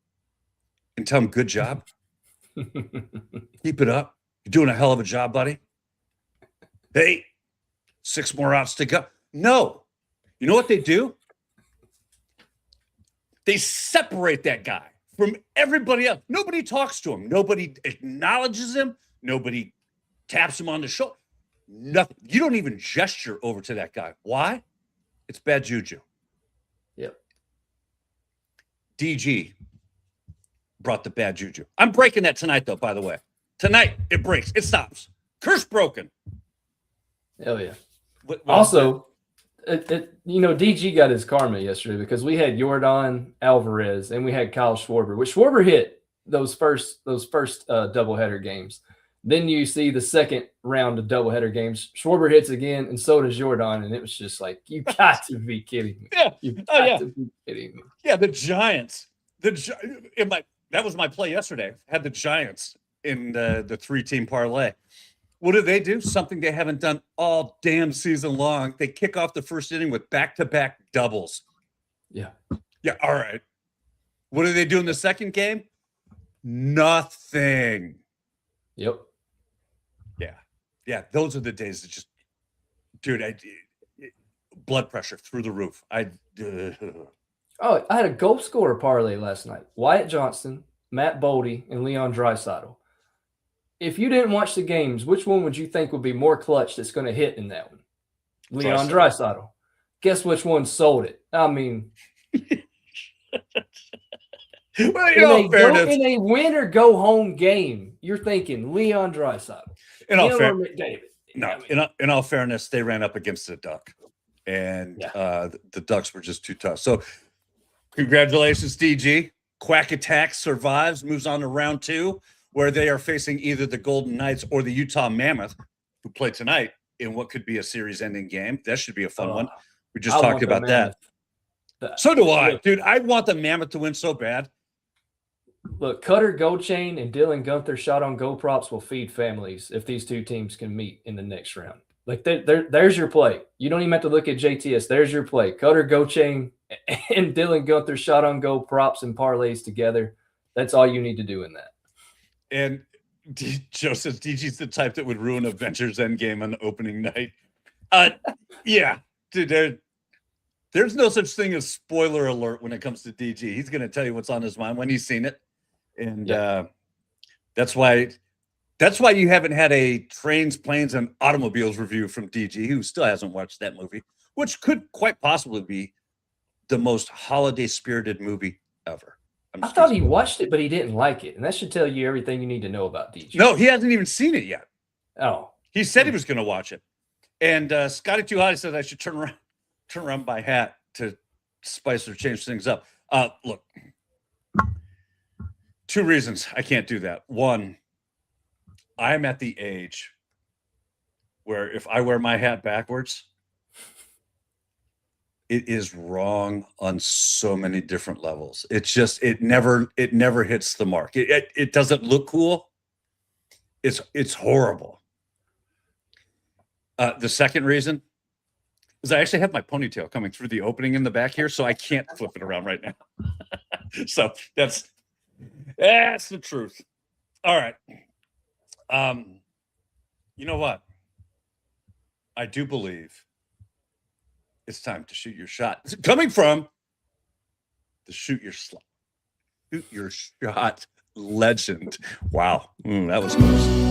and tell him, good job? Keep it up. You're doing a hell of a job, buddy. Hey, 6 more outs to go. No. You know what they do? They separate that guy from everybody else. Nobody talks to him. Nobody acknowledges him. Nobody taps him on the shoulder. Nothing. You don't even gesture over to that guy. Why? It's bad juju. Yep. DG brought the bad juju. I'm breaking that tonight, though, by the way. Tonight, it breaks. It stops. Curse broken. Hell yeah. Well, Also, DG got his karma yesterday because we had Yordan Alvarez and we had Kyle Schwarber, which Schwarber hit those first doubleheader games. Then you see the second round of doubleheader games. Schwarber hits again, and so does Yordan, and it was just like, you got to be kidding me. Yeah. You got to be kidding me. Yeah, the Giants. That was my play yesterday. Had the Giants in the 3-team parlay. What do? Something they haven't done all damn season long. They kick off the first inning with back-to-back doubles. Yeah. Yeah, all right. What do they do in the second game? Nothing. Yep. Yeah, those are the days that just, dude, blood pressure through the roof. I had a goal scorer parlay last night. Wyatt Johnston, Matt Boldy, and Leon Draisaitl. If you didn't watch the games, which one would you think would be more clutch that's going to hit in that one? Leon Draisaitl. Guess which one sold it? I mean, well, in a win or go home game, you're thinking Leon Draisaitl. In all fairness, they ran up against the Duck, and the Ducks were just too tough. So, congratulations, DG. Quack Attack survives, moves on to round 2, where they are facing either the Golden Knights or the Utah Mammoth, who play tonight in what could be a series-ending game. That should be a fun one. We just talked about that. So do I, dude. I want the Mammoth to win so bad. Look, Cutter Goldchain and Dylan Gunther shot on goal props will feed families if these two teams can meet in the next round. Like, there's your play. You don't even have to look at JTS. There's your play. Cutter Goldchain and Dylan Gunther shot on goal props and parlays together. That's all you need to do in that. And Joe says DG's the type that would ruin Avengers Endgame on opening night. Yeah, dude, there's no such thing as spoiler alert when it comes to DG. He's going to tell you what's on his mind when he's seen it. And that's why you haven't had a Trains, Planes, and Automobiles review from DG, who still hasn't watched that movie, which could quite possibly be the most holiday-spirited movie ever. I thought he watched it, but he didn't like it. And that should tell you everything you need to know about DG. No, he hasn't even seen it yet. Oh. He said he was going to watch it. And Scotty Too Hotty said I should turn around my hat to spice or change things up. Look, 2 reasons I can't do that. One, I'm at the age where if I wear my hat backwards, it is wrong on so many different levels. It's just it never hits the mark. It doesn't look cool. It's horrible. The second reason is I actually have my ponytail coming through the opening in the back here, so I can't flip it around right now. So that's the truth. All right. You know what? I do believe it's time to shoot your shot. It's coming from the shoot your shot legend. Wow. That was close.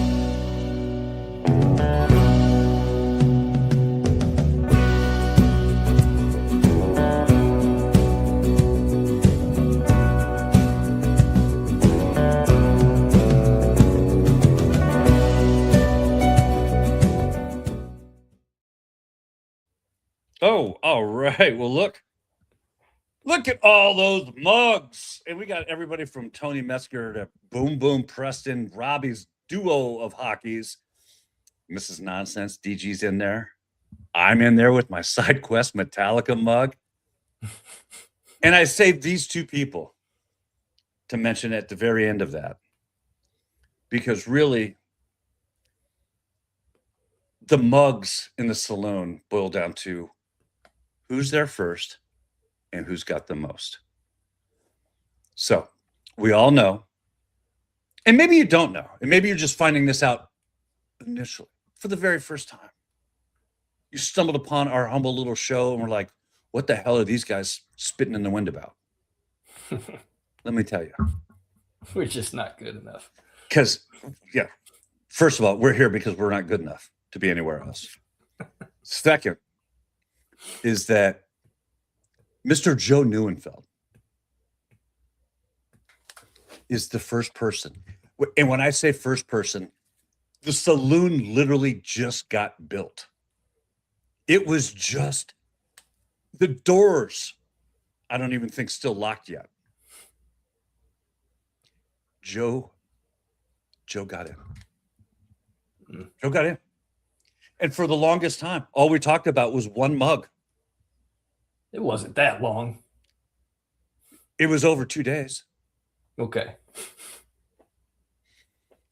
Oh, all right. Well, look at all those mugs. And we got everybody from Tony Metzger to Boom Boom Preston, Robbie's duo of hockeys, Mrs. Nonsense, DG's in there. I'm in there with my Side Quest Metallica mug. And I saved these two people to mention at the very end of that. Because really, the mugs in the saloon boil down to who's there first and who's got the most. So we all know, and maybe you don't know, and maybe you're just finding this out initially for the very first time. You stumbled upon our humble little show and we're like, what the hell are these guys spitting in the wind about? Let me tell you. We're just not good enough. Because, yeah, first of all, we're here because we're not good enough to be anywhere else. Second is that Mr. Joe Neuenfeld is the first person. And when I say first person, the saloon literally just got built. It was just the doors, I don't even think still locked yet. Joe got in. Joe got in. And for the longest time, all we talked about was one mug. It wasn't that long. It was over 2 days. Okay.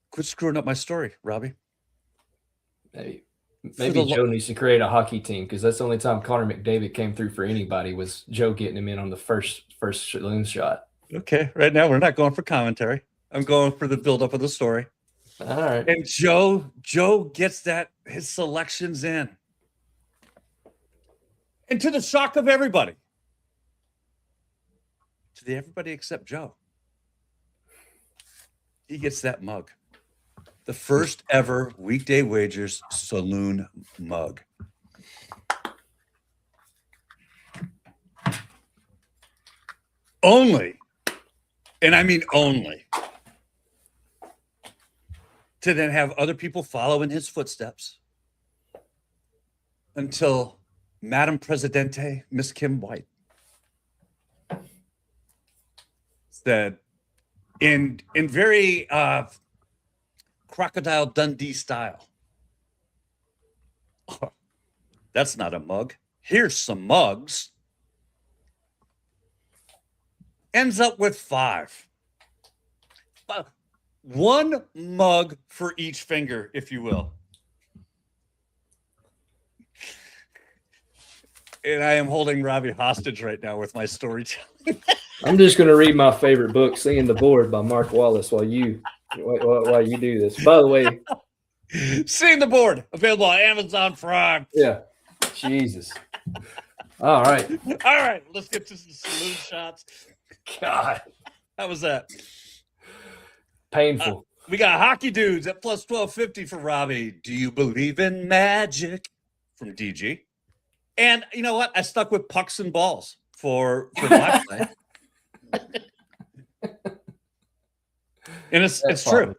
Quit screwing up my story, Robbie. Maybe Joe needs to create a hockey team, because that's the only time Connor McDavid came through for anybody was Joe getting him in on the first saloon shot. Okay, right now we're not going for commentary. I'm going for the buildup of the story. All right. And Joe gets his selections in. And to the shock of everybody. Everybody except Joe. He gets that mug. The first ever Weekday Wagers saloon mug. Only, and I mean only, to then have other people follow in his footsteps until Madam Presidente, Miss Kim White, said in very Crocodile Dundee style, oh, that's not a mug. Here's some mugs. Ends up with 5. One mug for each finger, if you will. And I am holding Robbie hostage right now with my storytelling. I'm just going to read my favorite book, Seeing the Board by Mark Wallace, while you do this. By the way, Seeing the Board, available on Amazon Prime. Yeah. Jesus. All right. All right, let's get to some saloon shots. God, how was that? Painful. We got Hockey Dudes at plus 1250 for Robbie. Do you believe in magic? From DG. And you know what? I stuck with pucks and balls for my play. And it's true.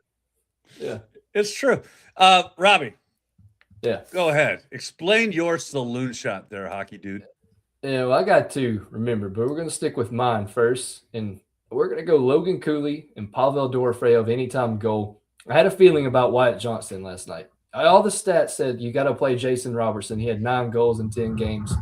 Yeah. It's true. Robbie. Yeah. Go ahead. Explain your saloon shot there, Hockey Dude. Yeah, well, I got 2, remember, but we're going to stick with mine first. And we're going to go Logan Cooley and Pavel Dorofeyev anytime goal. I had a feeling about Wyatt Johnston last night. All the stats said you got to play Jason Robertson. He had 9 goals in 10 games.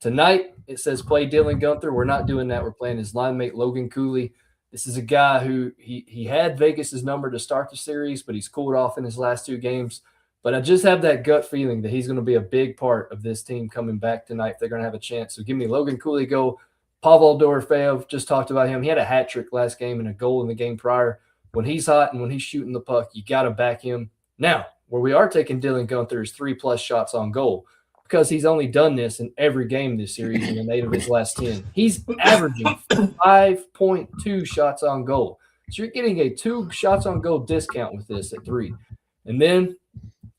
Tonight, it says play Dylan Gunther. We're not doing that. We're playing his line mate, Logan Cooley. This is a guy who he had Vegas's number to start the series, but he's cooled off in his last 2 games. But I just have that gut feeling that he's going to be a big part of this team coming back tonight if they're going to have a chance. So give me Logan Cooley go. Pavel Dorofeyev, just talked about him. He had a hat trick last game and a goal in the game prior. When he's hot and when he's shooting the puck, you got to back him. Now, where we are taking Dylan Gunther is 3+ shots on goal, because he's only done this in every game this series in 8 of his last 10. He's averaging 5.2 shots on goal. So you're getting a 2 shots on goal discount with this at 3. And then,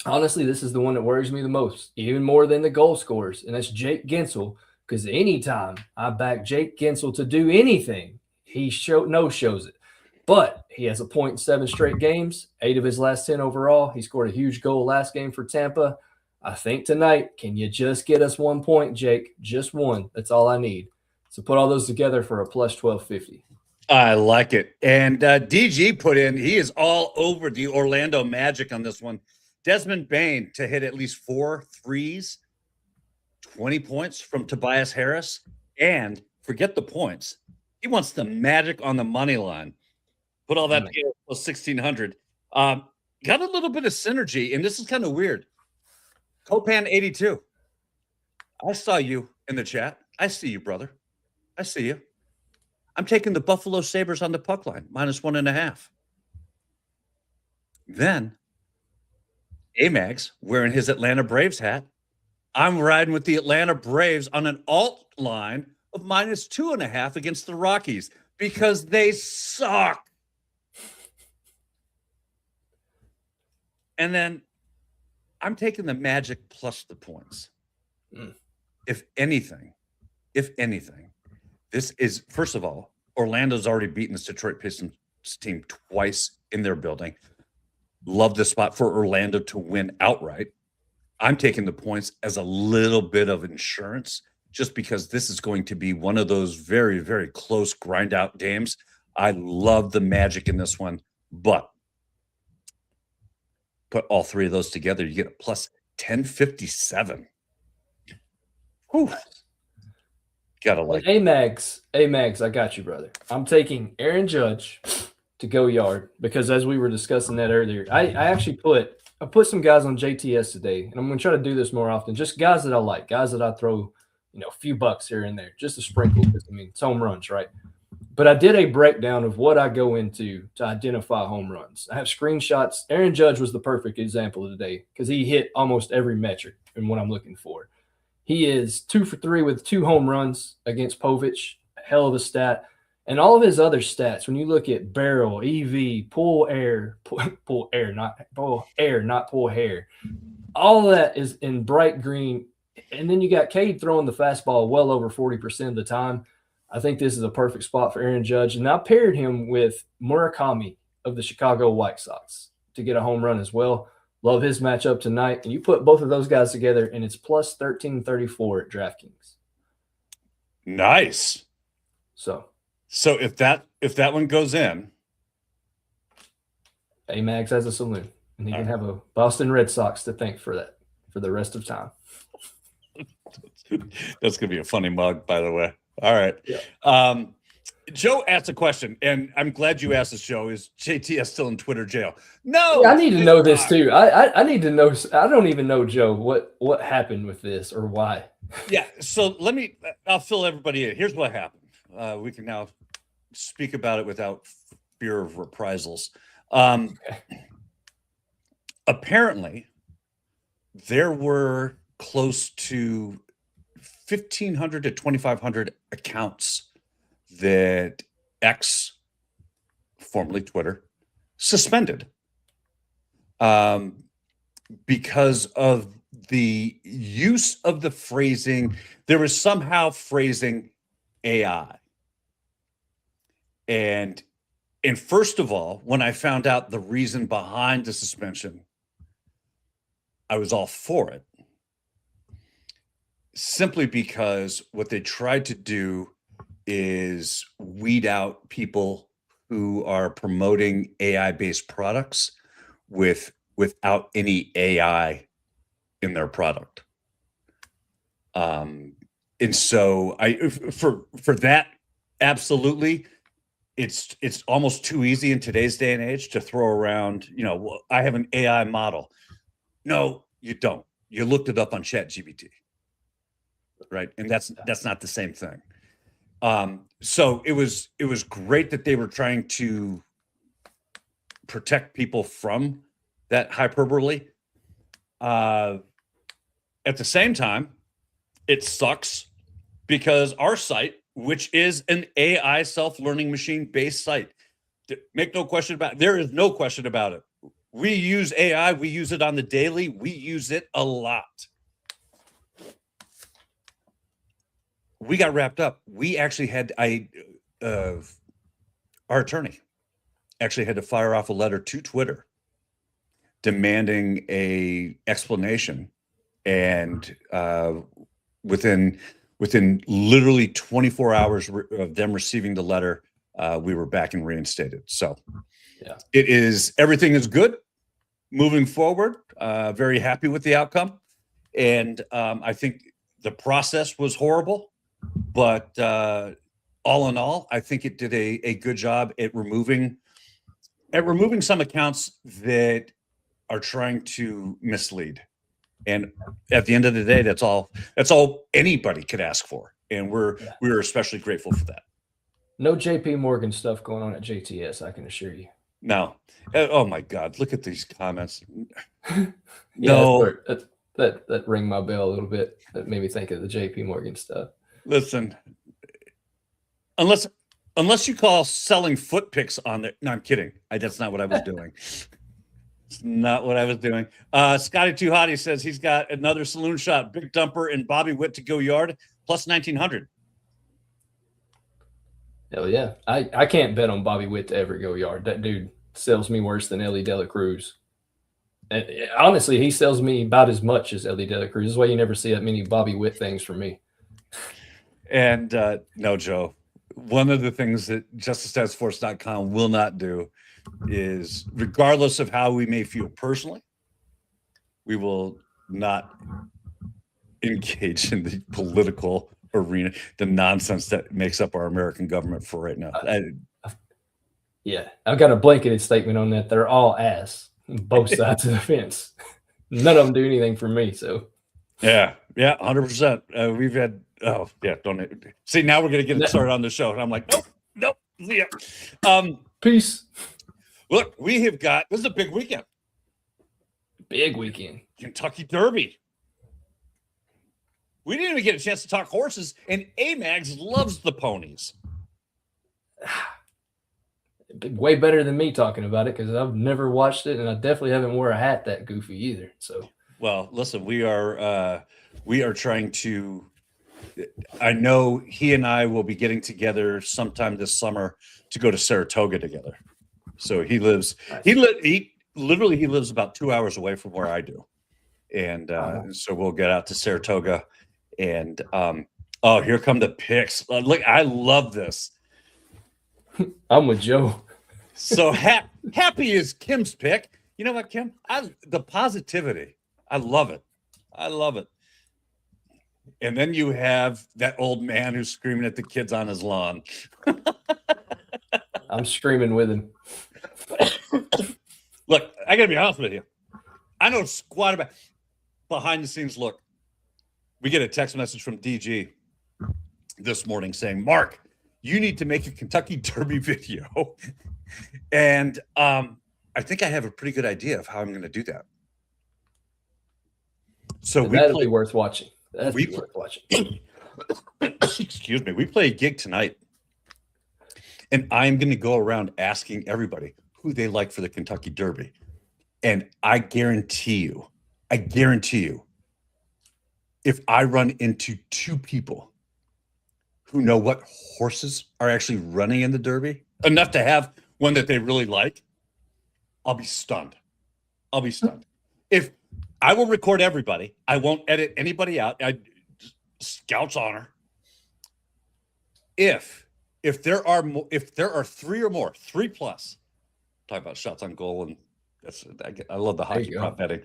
honestly, this is the one that worries me the most, even more than the goal scorers, and that's Jake Gensel, because anytime I back Jake Gensel to do anything, he no-shows it. But he has a point in 7 straight games, 8 of his last 10 overall. He scored a huge goal last game for Tampa. I think tonight, can you just get us 1 point, Jake? Just 1. That's all I need. So put all those together for a plus 1250. I like it. And DG put in, he is all over the Orlando Magic on this one. Desmond Bain to hit at least 4 threes 20 points from Tobias Harris, and forget the points. He wants the Magic on the money line. Put all that together plus 1,600. Got a little bit of synergy, and this is kind of weird. Copan 82. I saw you in the chat. I see you, brother. I see you. I'm taking the Buffalo Sabres on the puck line, -1.5. Then Amags wearing his Atlanta Braves hat. I'm riding with the Atlanta Braves on an alt line of -2.5 against the Rockies because they suck. And then I'm taking the Magic plus the points. If anything, this is, first of all, Orlando's already beaten this Detroit Pistons team twice in their building. Love this spot for Orlando to win outright. I'm taking the points as a little bit of insurance just because this is going to be one of those very, very close grind out games. I love the Magic in this one, but put all three of those together, you get a plus 1057. Whew. Gotta like Amags, I got you, brother. I'm taking Aaron Judge to go yard because as we were discussing that earlier, I put some guys on JTS today, and I'm going to try to do this more often. Just guys that I like, guys that I throw, a few bucks here and there, just to sprinkle. Because it's home runs, right? But I did a breakdown of what I go into to identify home runs. I have screenshots. Aaron Judge was the perfect example of today because he hit almost every metric in what I'm looking for. He is 2 for 3 with 2 home runs against Povich. Hell of a stat. And all of his other stats, when you look at barrel, EV, pull air, not pull hair, all of that is in bright green. And then you got Cade throwing the fastball well over 40% of the time. I think this is a perfect spot for Aaron Judge. And I paired him with Murakami of the Chicago White Sox to get a home run as well. Love his matchup tonight. And you put both of those guys together, and it's plus 1334 at DraftKings. nice. So if that one goes in, Amags has a saloon, and he can have a Boston Red Sox to thank for that for the rest of time. That's gonna be a funny mug, by the way. All right. Yeah. Joe asked a question, and I'm glad you asked this, Joe. Is JTS still in Twitter jail? No. Yeah, I need to know this too. I need to know. I don't even know, Joe, what happened with this or why. Yeah. So I'll fill everybody in. Here's what happened. We can now speak about it without fear of reprisals. Apparently, there were close to 1,500 to 2,500 accounts that X, formerly Twitter, suspended because of the use of the phrasing. There was somehow phrasing AI. And first of all, when I found out the reason behind the suspension, I was all for it. Simply because what they tried to do is weed out people who are promoting AI-based products without any AI in their product. And so for that, absolutely, it's almost too easy in today's day and age to throw around, I have an AI model. No, you don't. You looked it up on ChatGPT. Right. And that's not the same thing. So it was great that they were trying to protect people from that hyperbole. At the same time, it sucks because our site, which is an AI self-learning machine based site, make no question about it. There is no question about it. We use AI. We use it on the daily. We use it a lot. We got wrapped up. We actually had our attorney actually had to fire off a letter to Twitter demanding a explanation, and within literally 24 hours of them receiving the letter, we were back and reinstated. So yeah, everything is good moving forward. Very happy with the outcome, and I think The process was horrible, but all in all, I think it did a good job at removing some accounts that are trying to mislead. And at the end of the day, that's all anybody could ask for. And we're especially grateful for that. No JP Morgan stuff going on at JTS, I can assure you. No. Oh my God. Look at these comments. No. That rang my bell a little bit. That made me think of the JP Morgan stuff. Listen, unless you call selling foot pics on there. No, I'm kidding. That's not what I was doing. It's not what I was doing. Scotty Too Hottie says he's got another saloon shot, Big Dumper and Bobby Witt to go yard, plus 1,900. Hell yeah. I can't bet on Bobby Witt to ever go yard. That dude sells me worse than Ellie Dela Cruz. And honestly, he sells me about as much as Ellie Dela Cruz. This is why you never see that many Bobby Witt things from me. And no, Joe, one of the things that JusticeStatsForce.com will not do is, regardless of how we may feel personally, we will not engage in the political arena, the nonsense that makes up our American government for right now. Yeah, I've got a blanketed statement on that. They're all ass, both sides of the fence. None of them do anything for me. So, yeah, 100%. We've had, don't see, now we're gonna get it started on the show, and I'm like, nope, yeah. Peace. Look, we have got, this is a big weekend. Big weekend. Kentucky Derby. We didn't even get a chance to talk horses, and Amags loves the ponies. Way better than me talking about it because I've never watched it, and I definitely haven't wore a hat that goofy either. So, well, listen, we are trying to. I know he and I will be getting together sometime this summer to go to Saratoga together. So he lives. He lives about 2 hours away from where I do, and so we'll get out to Saratoga. And here come the picks. Look, I love this. I'm with Joe. So happy is Kim's pick. You know what, Kim? The positivity. I love it. And then you have that old man who's screaming at the kids on his lawn. I'm screaming with him. Look, I got to be honest with you. I know squat about behind the scenes. Look, we get a text message from DG this morning saying, Mark, you need to make a Kentucky Derby video. And I think I have a pretty good idea of how I'm going to do that. So that'll be worth watching. That'll be worth watching. Excuse me. We play a gig tonight. And I'm going to go around asking everybody who they like for the Kentucky Derby. And I guarantee you, if I run into two people who know what horses are actually running in the Derby, enough to have one that they really like, I'll be stunned. If I will record everybody, I won't edit anybody out. Scout's honor. If there are three or more, 3+, talk about shots on goal, and I love the hockey prop betting.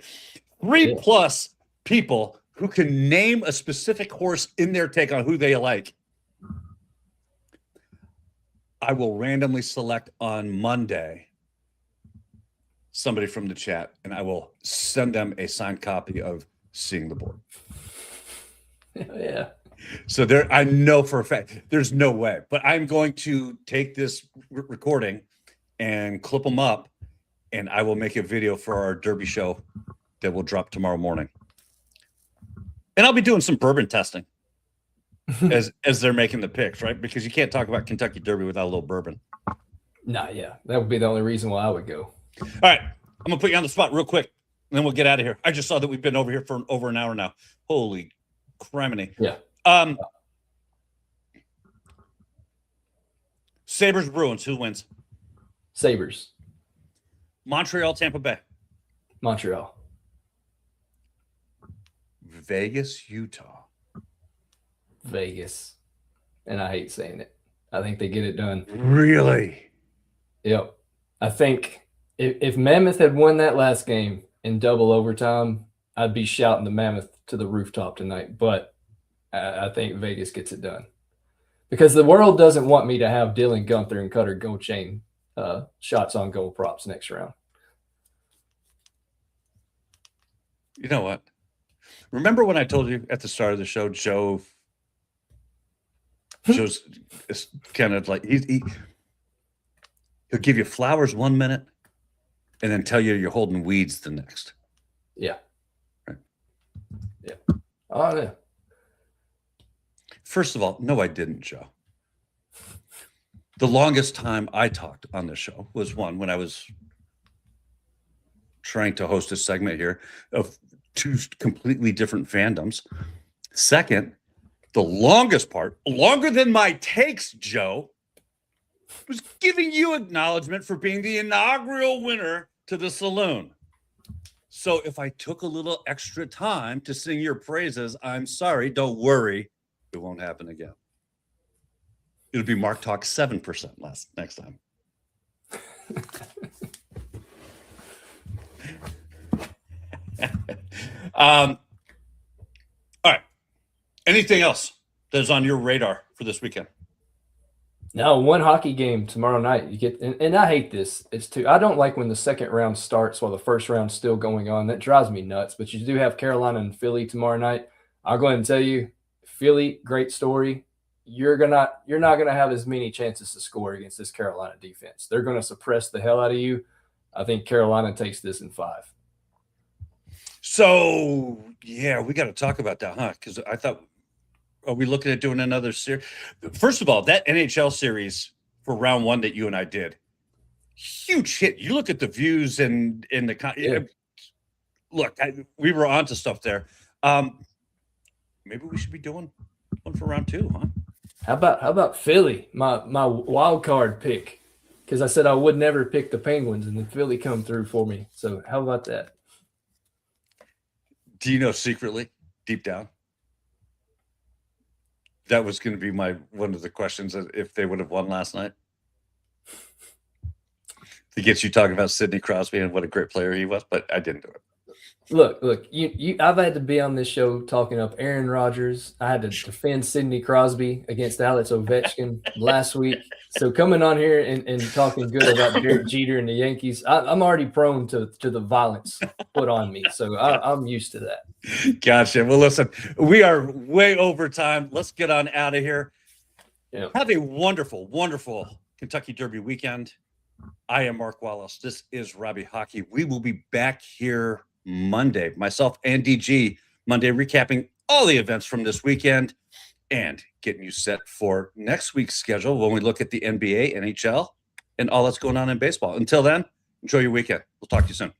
3+ people who can name a specific horse in their take on who they like, I will randomly select on Monday somebody from the chat, and I will send them a signed copy of Seeing the Board. Yeah. So I know for a fact there's no way, but I'm going to take this recording and clip them up, and I will make a video for our Derby show that will drop tomorrow morning. And I'll be doing some bourbon testing as they're making the picks, right? Because you can't talk about Kentucky Derby without a little bourbon. Nah, yeah. That would be the only reason why I would go. All right. I'm going to put you on the spot real quick, and then we'll get out of here. I just saw that we've been over here for over an hour now. Holy criminy. Yeah. Sabres Bruins, who wins? Sabres. Montreal, Tampa Bay. Montreal. Vegas, Utah. Vegas. And I hate saying it. I think they get it done. Really? Yep. I think if Mammoth had won that last game in double overtime, I'd be shouting the Mammoth to the rooftop tonight. But I think Vegas gets it done because the world doesn't want me to have Dylan Gunther and Cutter Gold Chain shots on goal props next round. You know what? Remember when I told you at the start of the show, Joe's kind of like he'll give you flowers 1 minute and then tell you you're holding weeds the next. Yeah. Right. Yeah. Oh, yeah. First of all, no, I didn't, Joe. The longest time I talked on the show was when I was trying to host a segment here of two completely different fandoms. Second, the longest part, longer than my takes, Joe, was giving you acknowledgement for being the inaugural winner to the saloon. So if I took a little extra time to sing your praises, I'm sorry. Don't worry. It won't happen again. It'll be Mark Talk 7% next time. All right. Anything else that's on your radar for this weekend? No, one hockey game tomorrow night. You get, and I hate this. I don't like when the second round starts while the first round's still going on. That drives me nuts. But you do have Carolina and Philly tomorrow night. I'll go ahead and tell you, Philly, great story. You're not gonna have as many chances to score against this Carolina defense. They're gonna suppress the hell out of you. I think Carolina takes this in 5. So yeah, we got to talk about that, huh? Because I thought, are we looking at doing another series? First of all, that NHL series for round 1 that you and I did, huge hit. You look at the views and in the look, we were onto stuff there. Maybe we should be doing one for round 2, huh? How about Philly, my wild card pick? Because I said I would never pick the Penguins, and then Philly come through for me. So how about that? Do you know secretly, deep down, that was going to be one of the questions if they would have won last night? To get you talking about Sidney Crosby and what a great player he was, but I didn't do it. Look, I've had to be on this show talking up Aaron Rodgers. I had to defend Sidney Crosby against Alex Ovechkin last week. So coming on here and talking good about Derek Jeter and the Yankees, I'm already prone to the violence put on me. So I'm used to that. Gotcha. Well, listen, we are way over time. Let's get on out of here. Yeah. Have a wonderful, wonderful Kentucky Derby weekend. I am Mark Wallace. This is Robbie Hockey. We will be back here Monday, myself and DG, Monday, recapping all the events from this weekend and getting you set for next week's schedule when we look at the NBA, NHL, and all that's going on in baseball. Until then, enjoy your weekend. We'll talk to you soon.